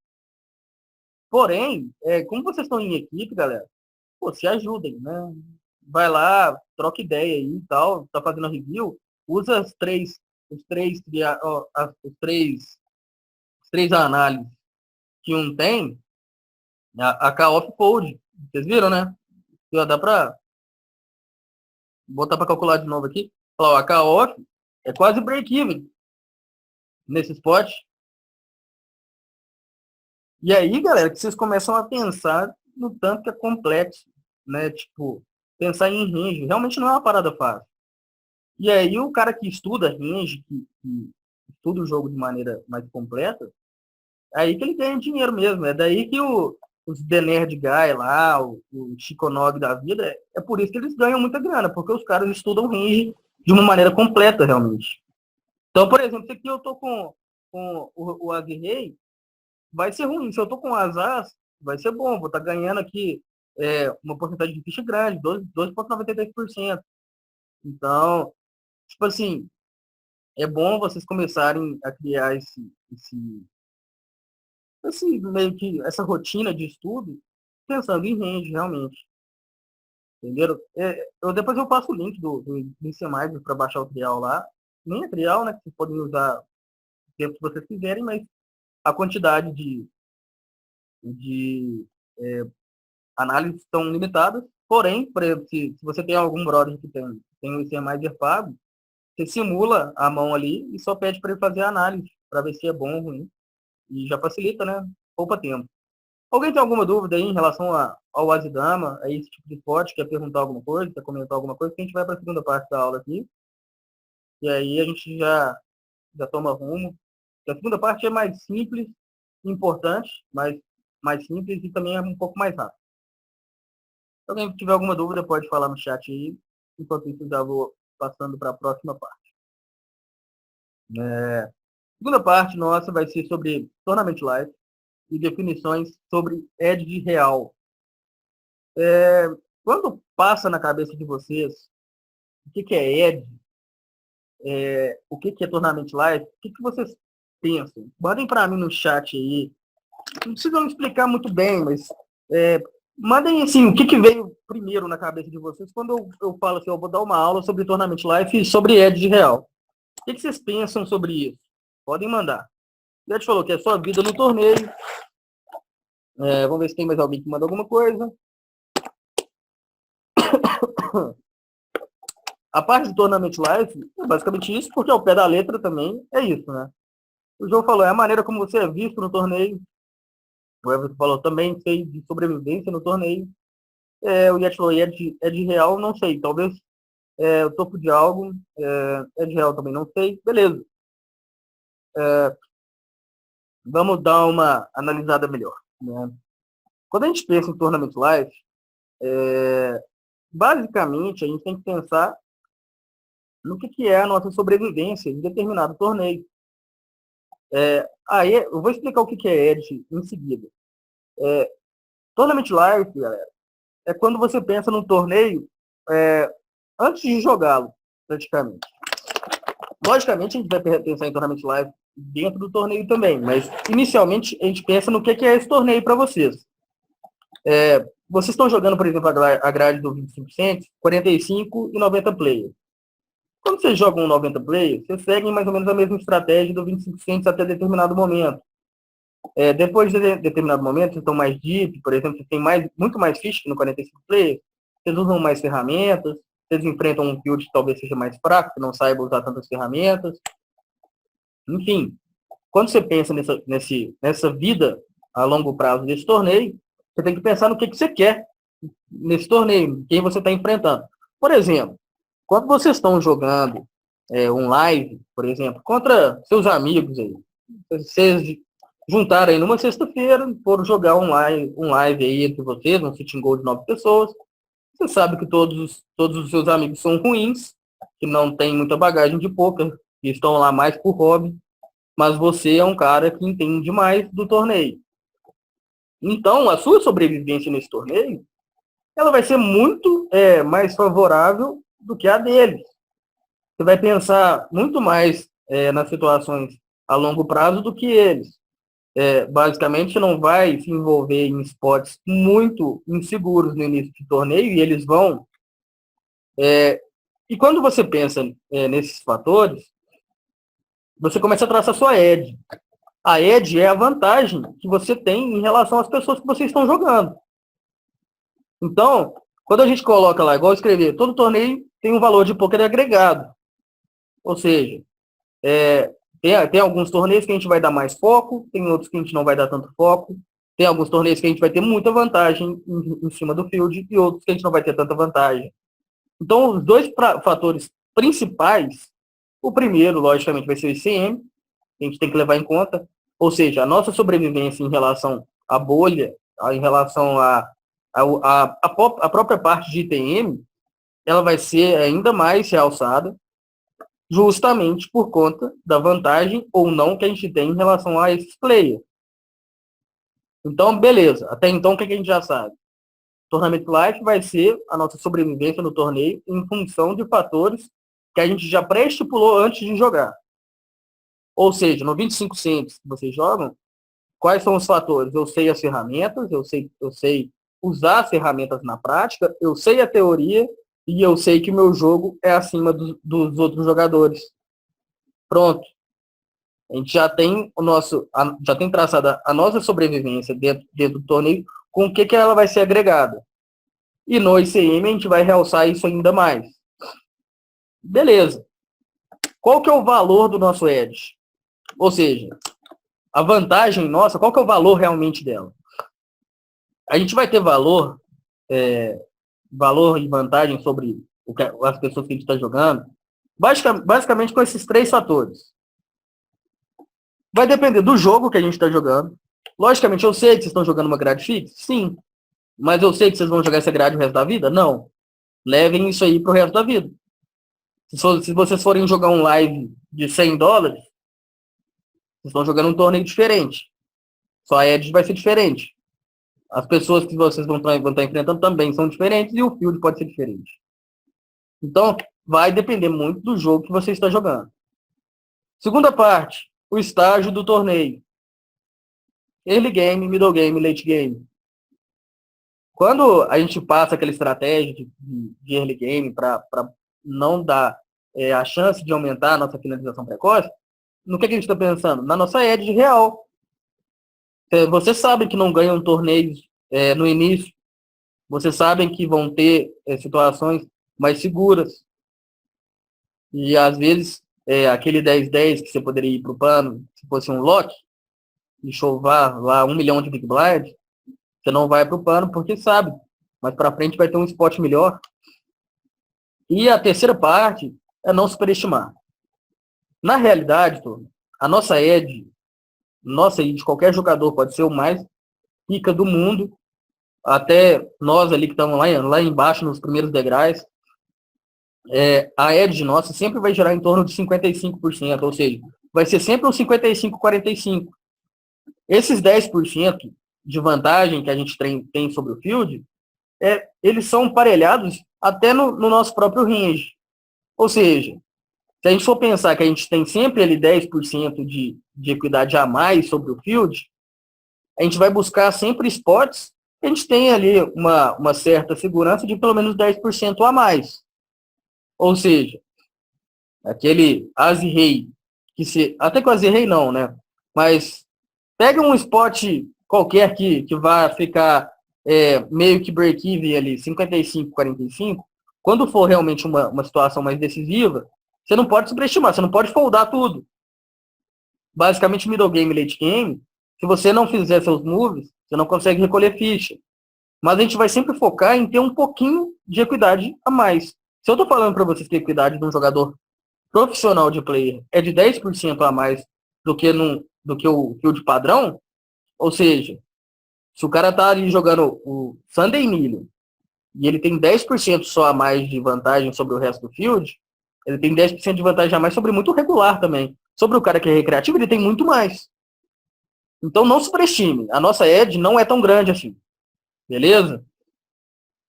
Porém, como vocês estão em equipe, galera, pô, se ajudem, né? Vai lá, troca ideia aí e tal, tá fazendo a review, usa os três análises que um tem, a K-off Code. Vocês viram, né? Dá para botar para calcular de novo aqui. Ó, a K-off é quase break-even nesse spot. E aí, galera, que vocês começam a pensar no tanto que é complexo, né? Tipo, pensar em range. Realmente não é uma parada fácil. E aí, o cara que estuda range, que estuda o jogo de maneira mais completa, é aí que ele ganha dinheiro mesmo. É daí que os The Nerd Guy lá, o Chiconog da vida, é por isso que eles ganham muita grana, porque os caras estudam range de uma maneira completa, realmente. Então, por exemplo, se aqui eu tô com o Azirrei, vai ser ruim. Se eu tô com o Azaz, vai ser bom. Vou estar ganhando aqui uma porcentagem de ficha grande, 12,93%. Então, tipo assim, é bom vocês começarem a criar meio que essa rotina de estudo pensando em range, realmente. Entenderam? Depois eu passo o link do IC+, para baixar o trial lá. Nem é trial, né? Que vocês podem usar o tempo que vocês quiserem, mas a quantidade de análises tão limitadas. Porém, por exemplo, se você tem algum brother que tem um ICM mais pago, você simula a mão ali e só pede para ele fazer a análise, para ver se é bom ou ruim. E já facilita, né? Poupa tempo. Alguém tem alguma dúvida aí em relação ao Azidama, a esse tipo de esporte? Quer perguntar alguma coisa? Quer comentar alguma coisa? Que a gente vai para a segunda parte da aula aqui. E aí a gente já toma rumo. A segunda parte é mais simples, importante, mas mais simples e também é um pouco mais rápido. Se alguém tiver alguma dúvida, pode falar no chat aí. Enquanto isso, já vou passando para a próxima parte. A segunda parte nossa vai ser sobre Tournament Life e definições sobre edge real. Quando passa na cabeça de vocês o que é edge, o que é Tournament Life, o que vocês pensam? Mandem para mim no chat aí. Não precisam explicar muito bem, mas mandem assim, o que veio primeiro na cabeça de vocês quando eu falo assim, eu vou dar uma aula sobre Tournament Life e sobre edge real. O que vocês pensam sobre isso? Podem mandar. Já te falou que é sua vida no torneio. Vamos ver se tem mais alguém que manda alguma coisa. A parte do Tournament Life é basicamente isso, porque ao pé da letra também é isso, né? O João falou, é a maneira como você é visto no torneio. O Everton falou, também sei de sobrevivência no torneio. O Yeti falou, é de real, não sei. Talvez o topo de algo, é de real também, não sei. Beleza. Vamos dar uma analisada melhor. Né? Quando a gente pensa em Tournament Life, basicamente a gente tem que pensar no que é a nossa sobrevivência em determinado torneio. Aí eu vou explicar o que é Edge em seguida. Tournament Life, galera, é quando você pensa num torneio antes de jogá-lo, praticamente. Logicamente, a gente vai pensar em Tournament Life dentro do torneio também, mas inicialmente a gente pensa no que é esse torneio para vocês. Vocês estão jogando, por exemplo, a grade do 25 Cents, 45 e 90 players. Quando vocês jogam 90 players, vocês seguem mais ou menos a mesma estratégia do 25 Cents até determinado momento. Depois de determinado momento, vocês estão mais deep, por exemplo, vocês têm muito mais ficha que no 45 players, vocês usam mais ferramentas, vocês enfrentam um build que talvez seja mais fraco, que não saiba usar tantas ferramentas. Enfim, quando você pensa nessa vida a longo prazo desse torneio, você tem que pensar no que você quer nesse torneio, quem você está enfrentando. Por exemplo, quando vocês estão jogando um live, por exemplo, contra seus amigos aí, vocês juntaram aí numa sexta-feira, foram jogar um live aí entre vocês, um sitting goal de 9 pessoas, você sabe que todos os seus amigos são ruins, que não tem muita bagagem de poker, que estão lá mais por hobby, mas você é um cara que entende mais do torneio. Então, a sua sobrevivência nesse torneio, ela vai ser muito mais favorável do que a deles. Você vai pensar muito mais nas situações a longo prazo do que eles. Basicamente, não vai se envolver em spots muito inseguros no início do torneio e eles vão. E quando você pensa nesses fatores, você começa a traçar sua edge. A edge é a vantagem que você tem em relação às pessoas que vocês estão jogando. Então, quando a gente coloca lá, igual escrever, todo torneio tem um valor de poker agregado. Ou seja, tem alguns torneios que a gente vai dar mais foco, tem outros que a gente não vai dar tanto foco, tem alguns torneios que a gente vai ter muita vantagem em cima do field e outros que a gente não vai ter tanta vantagem. Então, os dois fatores principais, o primeiro, logicamente, vai ser o ICM, que a gente tem que levar em conta, ou seja, a nossa sobrevivência em relação à bolha, em relação à própria parte de ITM, ela vai ser ainda mais realçada, justamente por conta da vantagem ou não que a gente tem em relação a esses players. Então, beleza. Até então, o que a gente já sabe? Tournament Life vai ser a nossa sobrevivência no torneio em função de fatores que a gente já pré-estipulou antes de jogar. Ou seja, no 25 Cents que vocês jogam, quais são os fatores? Eu sei as ferramentas, eu sei usar as ferramentas na prática, eu sei a teoria e eu sei que o meu jogo é acima dos outros jogadores. Pronto. A gente já tem traçado a nossa sobrevivência dentro do torneio com o que ela vai ser agregada. E no ICM a gente vai realçar isso ainda mais. Beleza. Qual que é o valor do nosso edge? Ou seja, a vantagem nossa, qual que é o valor realmente dela? A gente vai ter valor e vantagem sobre as pessoas que a gente está jogando, basicamente com esses 3 fatores. Vai depender do jogo que a gente está jogando. Logicamente, eu sei que vocês estão jogando uma grade fixa? Sim. Mas eu sei que vocês vão jogar essa grade o resto da vida? Não. Levem isso aí pro resto da vida. Se vocês forem jogar um live de $100, vocês estão jogando um torneio diferente. Só a edge vai ser diferente. As pessoas que vocês vão estar enfrentando também são diferentes e o field pode ser diferente. Então, vai depender muito do jogo que você está jogando. Segunda parte, o estágio do torneio. Early game, middle game, late game. Quando a gente passa aquela estratégia de early game para não dar a chance de aumentar a nossa finalização precoce, no que a gente está pensando? Na nossa edge real. Vocês sabem que não ganham torneios no início. Vocês sabem que vão ter situações mais seguras. E às vezes, aquele 10-10 que você poderia ir para o pano, se fosse um lock, e chovar lá 1 milhão de big blind, você não vai para o pano porque sabe. Mas para frente vai ter um spot melhor. E a terceira parte é não superestimar. Na realidade, a nossa edge de qualquer jogador pode ser o mais pica do mundo, até nós ali que estamos lá embaixo nos primeiros degraus, a edge nossa sempre vai gerar em torno de 55%, ou seja, vai ser sempre um 55-45%. Esses 10% de vantagem que a gente tem sobre o field, eles são emparelhados até no nosso próprio range. Ou seja, se a gente for pensar que a gente tem sempre ali 10% de equidade a mais sobre o field, a gente vai buscar sempre spots que a gente tem ali uma certa segurança de pelo menos 10% a mais. Ou seja, aquele as e rei, até que o as e rei não, né? Mas pega um spot qualquer que vai ficar meio que break-even ali, 55-45, quando for realmente uma situação mais decisiva, você não pode superestimar, você não pode foldar tudo. Basicamente, middle game, late game, se você não fizer seus moves, você não consegue recolher ficha. Mas a gente vai sempre focar em ter um pouquinho de equidade a mais. Se eu estou falando para vocês que a equidade de um jogador profissional de player é de 10% a mais do que o field padrão, ou seja, se o cara está ali jogando o Sunday Million e ele tem 10% só a mais de vantagem sobre o resto do field, ele tem 10% de vantagem a mais sobre muito regular também. Sobre o cara que é recreativo, ele tem muito mais. Então não subestime. A nossa edge não é tão grande assim. Beleza?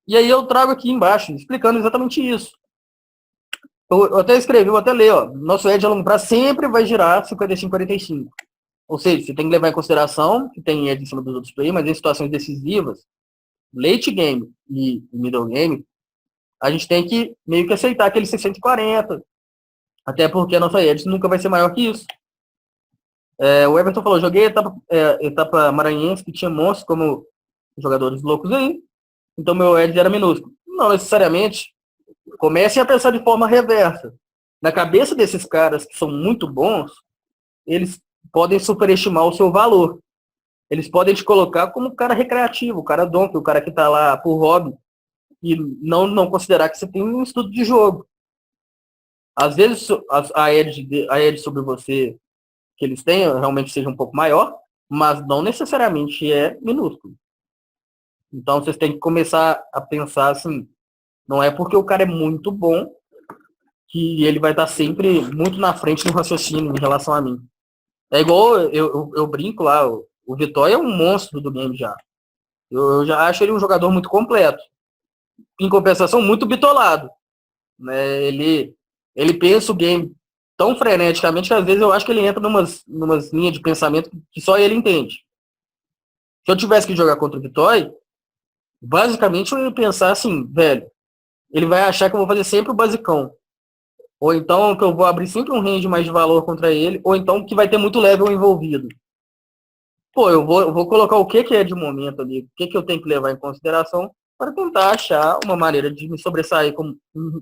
E aí eu trago aqui embaixo, explicando exatamente isso. Eu até escrevi, vou até ler, ó. Nosso edge a longo prazo sempre vai girar 55-45. Ou seja, você tem que levar em consideração que tem edge em cima dos outros players, mas em situações decisivas, late game e middle game, a gente tem que meio que aceitar aquele 60-40. Até porque a nossa edge nunca vai ser maior que isso. O Everton falou, joguei etapa maranhense que tinha monstros como jogadores loucos aí, então meu edge era minúsculo. Não necessariamente. Comecem a pensar de forma reversa. Na cabeça desses caras que são muito bons, eles podem superestimar o seu valor. Eles podem te colocar como um cara recreativo, o cara donkey, o cara que está lá por hobby, e não considerar que você tem um estudo de jogo. Às vezes a edge sobre você que eles têm realmente seja um pouco maior, mas não necessariamente é minúsculo. Então vocês têm que começar a pensar assim, não é porque o cara é muito bom que ele vai estar sempre muito na frente no raciocínio em relação a mim. É igual eu brinco lá, o Vitória é um monstro do game já. Eu já acho ele um jogador muito completo. Em compensação, muito bitolado. Né? Ele pensa o game tão freneticamente que às vezes eu acho que ele entra numas linhas de pensamento que só ele entende. Se eu tivesse que jogar contra o Vitória, basicamente eu ia pensar assim, velho, ele vai achar que eu vou fazer sempre o basicão. Ou então que eu vou abrir sempre um range mais de valor contra ele, ou então que vai ter muito level envolvido. Pô, eu vou colocar o que é de momento ali, o que eu tenho que levar em consideração para tentar achar uma maneira de me sobressair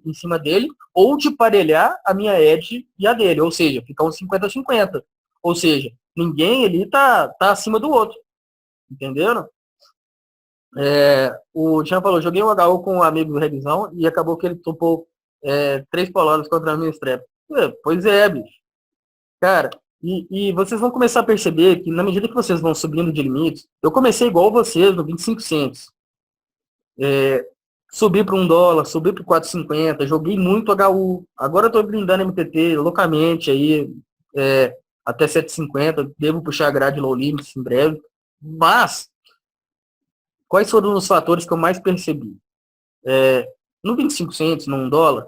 em cima dele, ou de parelhar a minha edge e a dele, ou seja, ficar uns 50-50. Ou seja, ninguém ali tá acima do outro, entendeu? O Jean falou, joguei um HU com um amigo do Revisão e acabou que ele topou 3 polares contra a minha strap. Pois é, bicho. Cara, e vocês vão começar a perceber que na medida que vocês vão subindo de limites, eu comecei igual vocês no 25 centos. Subi para $1, subi para 4,50, joguei muito HU. Agora eu tô blindando MTT loucamente aí, até 7,50, devo puxar a grade low limits em breve. Mas, quais foram os fatores que eu mais percebi? No 25 centos, no $1,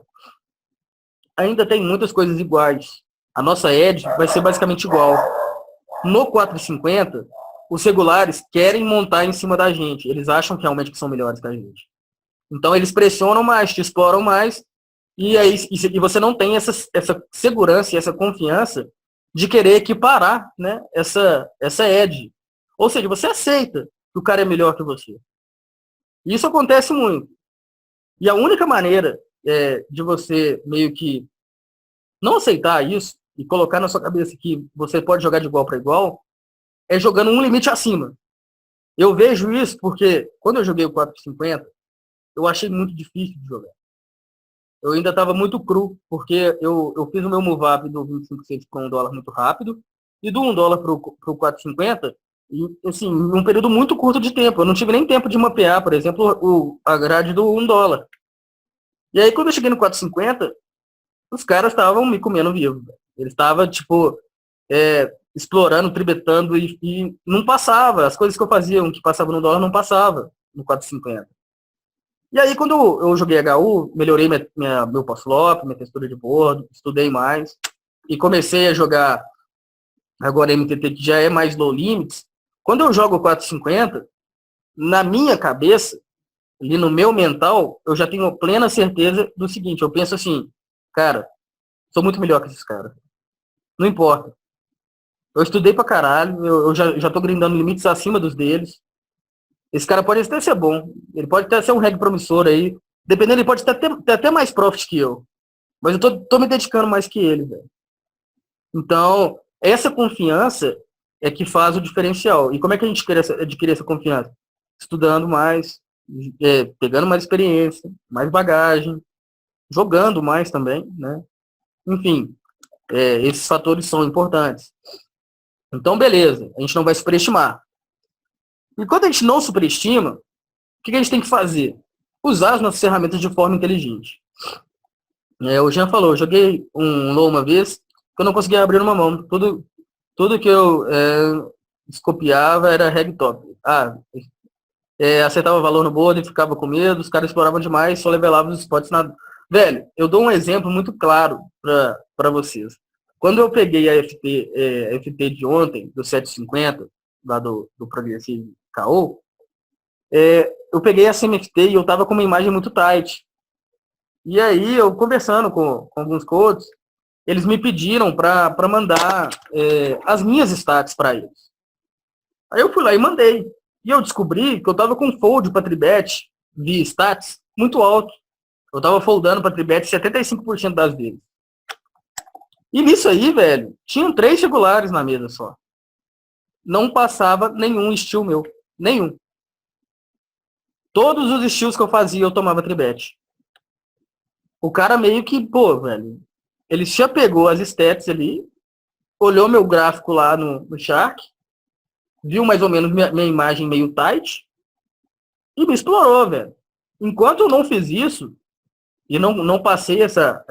ainda tem muitas coisas iguais. A nossa edge vai ser basicamente igual. No 4,50, os regulares querem montar em cima da gente. Eles acham que realmente que são melhores que a gente. Então, eles pressionam mais, te exploram mais, e aí e você não tem essa segurança e essa confiança de querer equiparar, né, essa edge. Ou seja, você aceita que o cara é melhor que você. Isso acontece muito. E a única maneira de você meio que não aceitar isso e colocar na sua cabeça que você pode jogar de igual para igual é jogando um limite acima. Eu vejo isso porque quando eu joguei o 4,50, eu achei muito difícil de jogar. Eu ainda estava muito cru, porque eu fiz o meu move up do 25 centos para $1 muito rápido, e do $1 para o 4,50, e, assim, em um período muito curto de tempo. Eu não tive nem tempo de mapear, por exemplo, a grade do $1. E aí, quando eu cheguei no 4,50, os caras estavam me comendo vivo. Eles estavam, tipo, explorando, tribetando, e não passava. As coisas que eu fazia, que passava no $1, não passava no 4,50. E aí, quando eu joguei HU, melhorei meu post-flop, minha textura de bordo, estudei mais, e comecei a jogar agora MTT, que já é mais low limits. Quando eu jogo 4,50, na minha cabeça, ali no meu mental, eu já tenho plena certeza do seguinte, eu penso assim, cara, sou muito melhor que esses caras. Não importa. Eu estudei pra caralho, eu já tô grindando limites acima dos deles. Esse cara pode até ser bom, ele pode até ser um reg promissor aí, dependendo, ele pode ter até mais profit que eu. Mas eu tô me dedicando mais que ele, velho. Então, essa confiança é que faz o diferencial. E como é que a gente adquire essa confiança? Estudando mais, pegando mais experiência, mais bagagem, jogando mais também, né? Enfim, esses fatores são importantes. Então, beleza, a gente não vai superestimar. E quando a gente não superestima, o que a gente tem que fazer? Usar as nossas ferramentas de forma inteligente. O Jean falou, eu joguei um low uma vez, que eu não conseguia abrir uma mão. Tudo que eu escopiava era reg top. Acertava valor no board e ficava com medo, os caras exploravam demais, só levelavam os spots na... Velho, eu dou um exemplo muito claro para vocês. Quando eu peguei a FT de ontem, do 750, lá do Progressive KO, eu peguei essa MFT e eu tava com uma imagem muito tight. E aí, eu conversando com alguns coaches, eles me pediram para mandar as minhas stats para eles. Aí eu fui lá e mandei. E eu descobri que eu tava com fold para tribet via stats muito alto. Eu tava foldando para tribet 75% das vezes. E nisso aí, velho, tinham 3 regulares na mesa só. Não passava nenhum estilo meu. Nenhum. Todos os estilos que eu fazia, eu tomava tribet. O cara meio que, pô, velho, ele já pegou as stats ali, olhou meu gráfico lá no Shark, viu mais ou menos minha imagem meio tight e me explorou, velho. Enquanto eu não fiz isso e não passei essa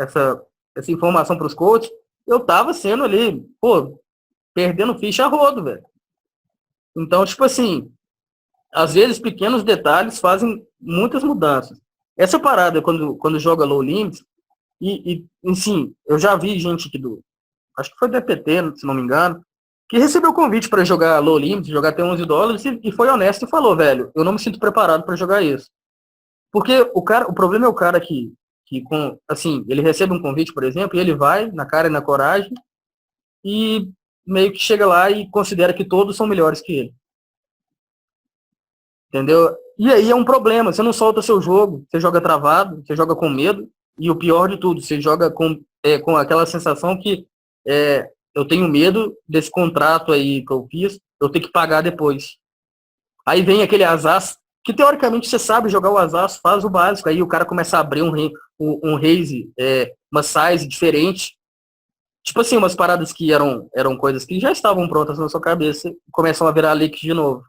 informação para os coaches, eu tava sendo ali, pô, perdendo ficha a rodo, velho. Então, tipo assim, às vezes pequenos detalhes fazem muitas mudanças. Essa parada, quando joga low limits, sim, eu já vi gente aqui acho que foi do EPT, se não me engano, que recebeu o convite para jogar low limits, jogar até $11, e foi honesto e falou, velho, eu não me sinto preparado para jogar isso. Porque o problema é o cara que que assim, ele recebe um convite, por exemplo, e ele vai na cara e na coragem e meio que chega lá e considera que todos são melhores que ele. Entendeu? E aí é um problema, você não solta seu jogo, você joga travado, você joga com medo, e o pior de tudo, você joga com aquela sensação que eu tenho medo desse contrato aí que eu fiz, eu tenho que pagar depois. Aí vem aquele azar, que teoricamente você sabe jogar o azar, faz o básico, aí o cara começa a abrir um raise, uma size diferente, tipo assim, umas paradas que eram coisas que já estavam prontas na sua cabeça, começam a virar leaks de novo.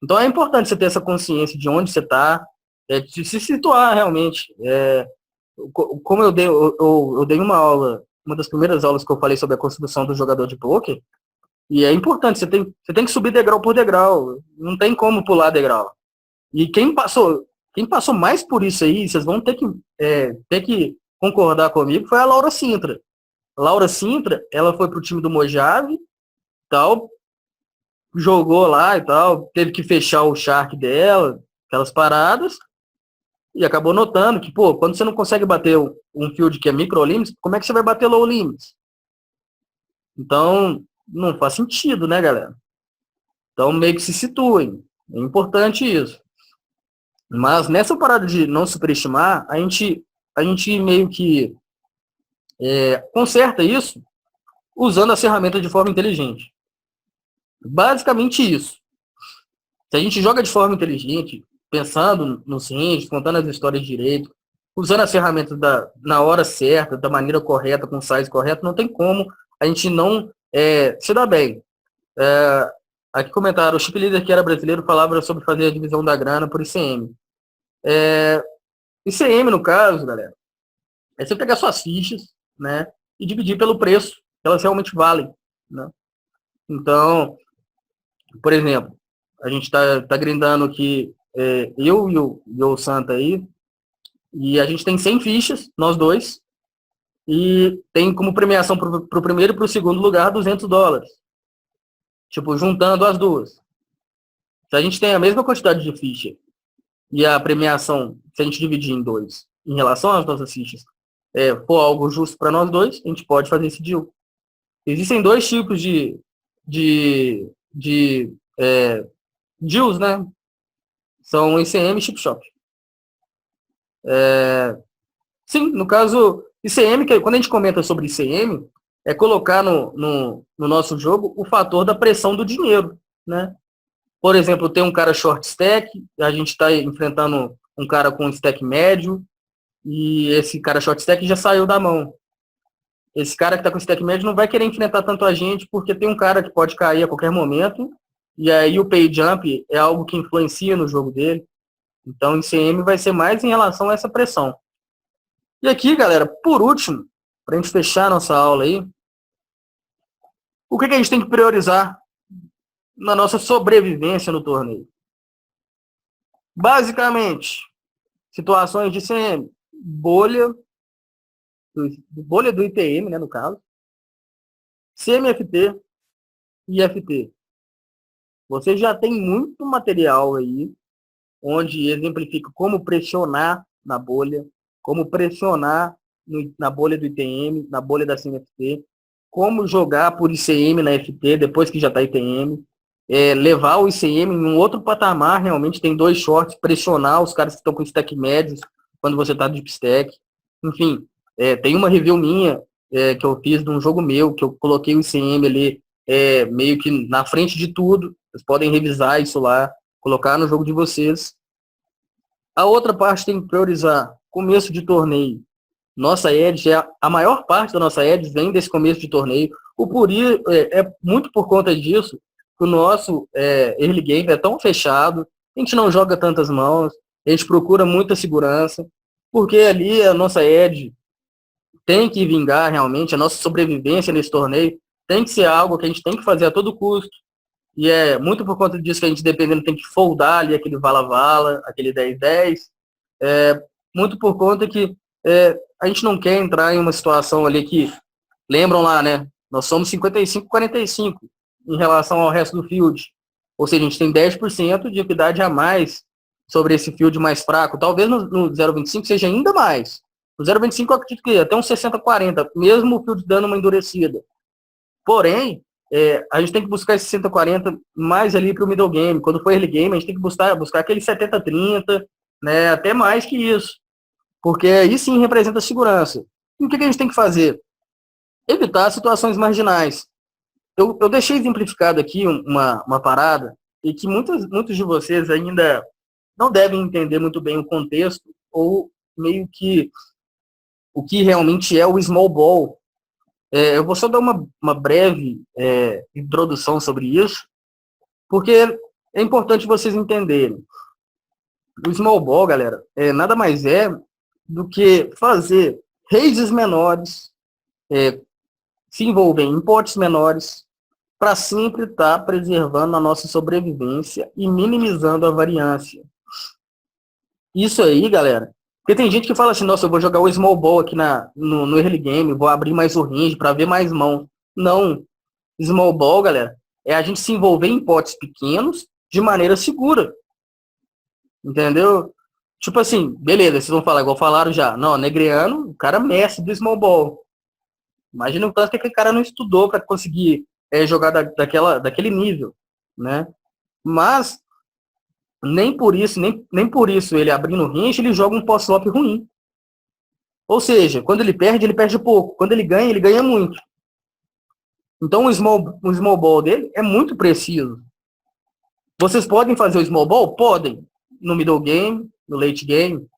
Então é importante você ter essa consciência de onde você está, de se situar realmente. Como eu dei uma aula, uma das primeiras aulas que eu falei sobre a construção do jogador de poker, e é importante, você tem que subir degrau por degrau, não tem como pular degrau. E quem passou mais por isso aí, vocês vão ter que concordar comigo, foi a Laura Sintra. A Laura Sintra, ela foi pro time do Mojave, tal, jogou lá e tal, teve que fechar o Shark dela, aquelas paradas, e acabou notando que, pô, quando você não consegue bater um field que é micro limits, como é que você vai bater low limits? Então, não faz sentido, né, galera? Então, meio que se situem. É importante isso. Mas nessa parada de não superestimar, a gente meio que conserta isso usando a ferramenta de forma inteligente. Basicamente isso. Se a gente joga de forma inteligente, pensando nos ranges, contando as histórias direito, usando as ferramentas na hora certa, da maneira correta, com o size correto, não tem como a gente não se dar bem. Aqui comentaram, o chip leader que era brasileiro falava sobre fazer a divisão da grana por ICM. ICM, no caso, galera, é você pegar suas fichas, né, e dividir pelo preço que elas realmente valem, né? Então, por exemplo, a gente tá grindando aqui, eu e o Santa aí, e a gente tem 100 fichas, nós dois, e tem como premiação pro primeiro e pro segundo lugar $200. Tipo, juntando as duas. Se a gente tem a mesma quantidade de ficha e a premiação, se a gente dividir em dois, em relação às nossas fichas, for algo justo para nós dois, a gente pode fazer esse deal. Existem dois tipos de deals, né? São ICM e Chip Shop. Sim, no caso, ICM, quando a gente comenta sobre ICM, é colocar no nosso jogo o fator da pressão do dinheiro, né? Por exemplo, tem um cara short stack, a gente está enfrentando um cara com stack médio, e esse cara short stack já saiu da mão. Esse cara que está com stack médio não vai querer enfrentar tanto a gente, porque tem um cara que pode cair a qualquer momento, e aí o pay jump é algo que influencia no jogo dele. Então, o ICM vai ser mais em relação a essa pressão. E aqui, galera, por último, para a gente fechar a nossa aula aí, o que a gente tem que priorizar na nossa sobrevivência no torneio? Basicamente, situações de ICM, bolha do ITM, né, no caso, CMFT e FT. Você já tem muito material aí, onde exemplifica como pressionar na bolha, como pressionar na bolha do ITM, na bolha da CMFT, como jogar por ICM na FT depois que já está ITM, levar o ICM em um outro patamar, realmente tem dois shorts, pressionar os caras que estão com stack médios quando você está de deep stack. Enfim, tem uma review minha que eu fiz de um jogo meu, que eu coloquei o ICM ali meio que na frente de tudo. Vocês podem revisar isso lá, colocar no jogo de vocês. A outra parte tem que priorizar começo de torneio. Nossa edge, a maior parte da nossa edge vem desse começo de torneio. O Puri é muito por conta disso que o nosso early game é tão fechado, a gente não joga tantas mãos, a gente procura muita segurança, porque ali a nossa edge tem que vingar realmente, a nossa sobrevivência nesse torneio tem que ser algo que a gente tem que fazer a todo custo. E é muito por conta disso que a gente, dependendo, tem que foldar ali aquele vala-vala, aquele 10-10. Muito por conta que a gente não quer entrar em uma situação ali que, lembram lá, né? Nós somos 55-45 em relação ao resto do field. Ou seja, a gente tem 10% de equidade a mais sobre esse field mais fraco. Talvez no 0,25 seja ainda mais. O 0,25 eu acredito que até uns 60-40, mesmo o field dando uma endurecida. Porém, a gente tem que buscar esse 60-40 mais ali para o middle game. Quando for early game, a gente tem que buscar aquele 70-30, né, até mais que isso. Porque aí sim representa segurança. E o que a gente tem que fazer? Evitar situações marginais. Eu deixei exemplificado aqui uma parada e que muitos de vocês ainda não devem entender muito bem o contexto ou meio que o que realmente é o small ball. Eu vou só dar uma breve introdução sobre isso, porque é importante vocês entenderem. O small ball, galera, nada mais é do que fazer raises menores, se envolver em potes menores, para sempre estar preservando a nossa sobrevivência e minimizando a variância. Isso aí, galera, porque tem gente que fala assim, nossa, eu vou jogar o small ball aqui no early game, vou abrir mais o range para ver mais mão. Não. Small ball, galera, é a gente se envolver em potes pequenos de maneira segura. Entendeu? Tipo assim, beleza, vocês vão falar igual falaram já. Não, Negreano, o cara é mestre do small ball. Imagina o tanto que aquele cara não estudou para conseguir jogar daquele nível, né? Mas nem por isso ele abrindo o range, ele joga um post-flop ruim. Ou seja, quando ele perde pouco. Quando ele ganha muito. Então o small ball dele é muito preciso. Vocês podem fazer o small ball? Podem. No middle game, no late game.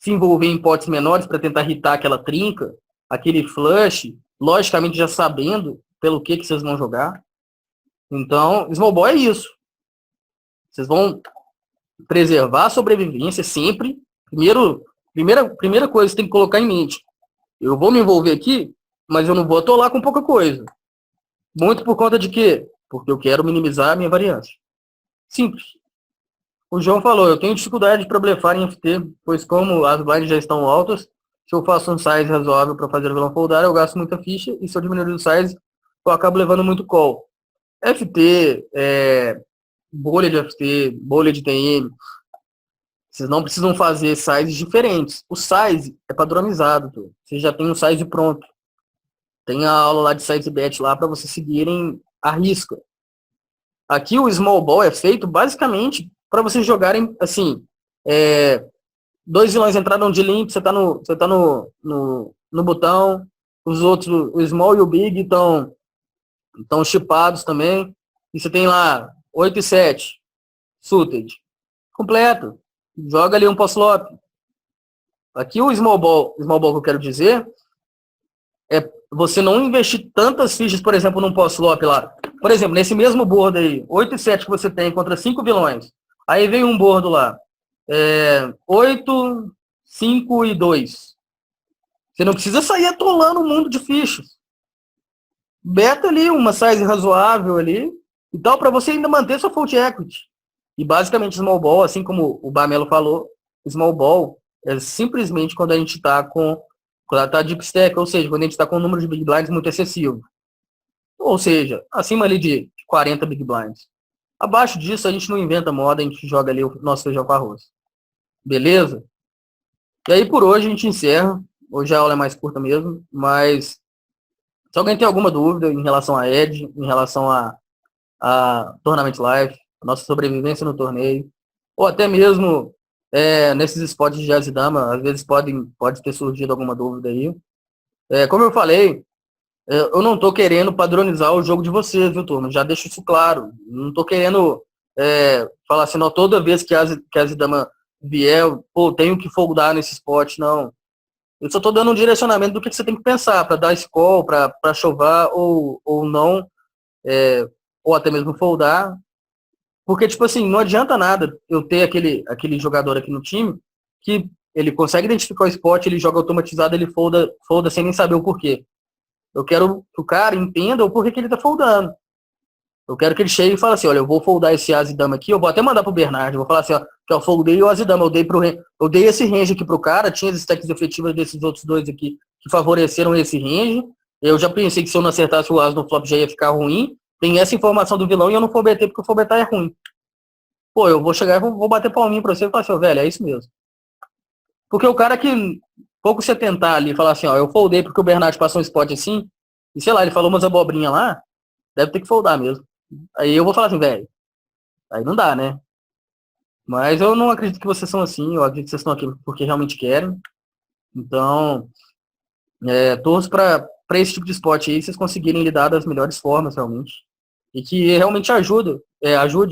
Se envolver em potes menores para tentar hitar aquela trinca, aquele flush, logicamente já sabendo pelo que vocês vão jogar. Então, small ball é isso. Vocês vão preservar a sobrevivência sempre. Primeira coisa que você tem que colocar em mente. Eu vou me envolver aqui, mas eu não vou atolar com pouca coisa. Muito por conta de quê? Porque eu quero minimizar a minha variância. Simples. O João falou, eu tenho dificuldade para blefar em FT, pois como as blinds já estão altas, se eu faço um size razoável para fazer o vilão foldar, eu gasto muita ficha, e se eu diminuir o size, eu acabo levando muito call. FT, bolha de FT, bolha de TM, vocês não precisam fazer sizes diferentes. O size é padronizado, pô. Você já tem um size pronto. Tem a aula lá de size bet lá para vocês seguirem a risca. Aqui o small ball é feito basicamente para vocês jogarem assim, dois vilões entraram de limp, você tá no botão, os outros, o small e o big estão chipados também, e você tem lá 8 e 7 suited, completo, joga ali um post-flop. Aqui o small ball que eu quero dizer é você não investir tantas fichas, por exemplo, num post-flop lá. Por exemplo, nesse mesmo board aí, 8 e 7 que você tem contra 5 vilões. Aí vem um board lá. 8, 5 e 2. Você não precisa sair atolando um mundo de fichas. Beta ali uma size razoável ali e tal, para você ainda manter sua fold equity. E basicamente small ball, assim como o Bamelo falou, small ball é simplesmente quando a gente está deep stack, ou seja, quando a gente está com um número de big blinds muito excessivo. Ou seja, acima ali de 40 big blinds. Abaixo disso, a gente não inventa moda, a gente joga ali o nosso feijão com arroz. Beleza? E aí, por hoje, a gente encerra. Hoje a aula é mais curta mesmo, mas se alguém tem alguma dúvida em relação a Edge, em relação a Tournament Life, a nossa sobrevivência no torneio, ou até mesmo nesses spots de Jazz e Dama, às vezes pode ter surgido alguma dúvida aí. Como eu falei, eu não estou querendo padronizar o jogo de vocês, viu, turma? Já deixo isso claro. Não estou querendo falar assim, não, toda vez que a Zidama vier, pô, tenho que foldar nesse spot, não. Eu só estou dando um direcionamento do que você tem que pensar para dar call, para chovar ou não, ou até mesmo foldar. Porque, tipo assim, não adianta nada eu ter aquele jogador aqui no time que ele consegue identificar o spot, ele joga automatizado, ele folda sem nem saber o porquê. Eu quero que o cara entenda o porquê que ele tá foldando. Eu quero que ele chegue e fale assim, olha, eu vou foldar esse as e dama aqui, eu vou até mandar pro Bernardo, eu vou falar assim, ó, que eu foldei o as e dama, eu dei esse range aqui pro cara, tinha as stacks efetivas desses outros dois aqui que favoreceram esse range. Eu já pensei que se eu não acertasse o as no flop já ia ficar ruim. Tem essa informação do vilão e eu não vou BT porque o fobetar é ruim. Pô, eu vou chegar e vou bater palminho pra você e falar assim, ó, velho, é isso mesmo. Porque o cara que, pouco você tentar ali falar assim, ó, eu foldei porque o Bernard passou um spot assim, e sei lá, ele falou umas abobrinhas lá, deve ter que foldar mesmo. Aí eu vou falar assim, velho, aí não dá, né? Mas eu não acredito que vocês são assim, eu acredito que vocês estão aqui porque realmente querem. Então, torço para esse tipo de esporte aí, vocês conseguirem lidar das melhores formas, realmente. E que realmente ajude,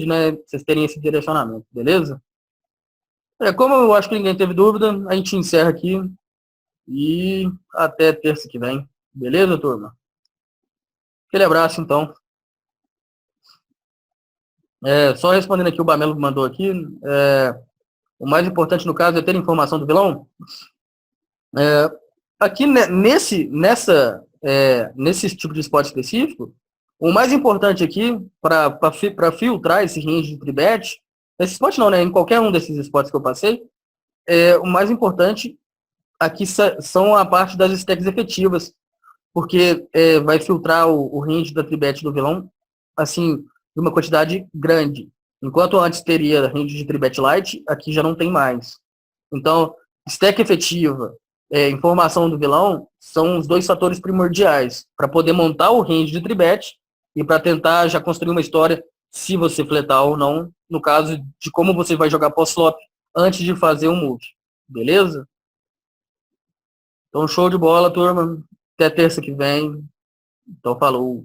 né, vocês terem esse direcionamento, beleza? Como eu acho que ninguém teve dúvida, a gente encerra aqui e até terça que vem. Beleza, turma? Aquele abraço, então. Só respondendo aqui, o Bamelo mandou aqui. O mais importante, no caso, é ter informação do vilão. Aqui, nesse tipo de esporte específico, o mais importante aqui, para filtrar esse range de tribet, esse esporte não, né? Em qualquer um desses esportes que eu passei, o mais importante aqui são a parte das stacks efetivas, porque vai filtrar o range da tribet do vilão, assim, de uma quantidade grande. Enquanto antes teria range de tribet light, aqui já não tem mais. Então, stack efetiva, informação do vilão, são os dois fatores primordiais para poder montar o range de tribet e para tentar já construir uma história, se você fletar ou não, no caso de como você vai jogar post-flop antes de fazer um move. Beleza? Então, show de bola, turma. Até terça que vem. Então, falou.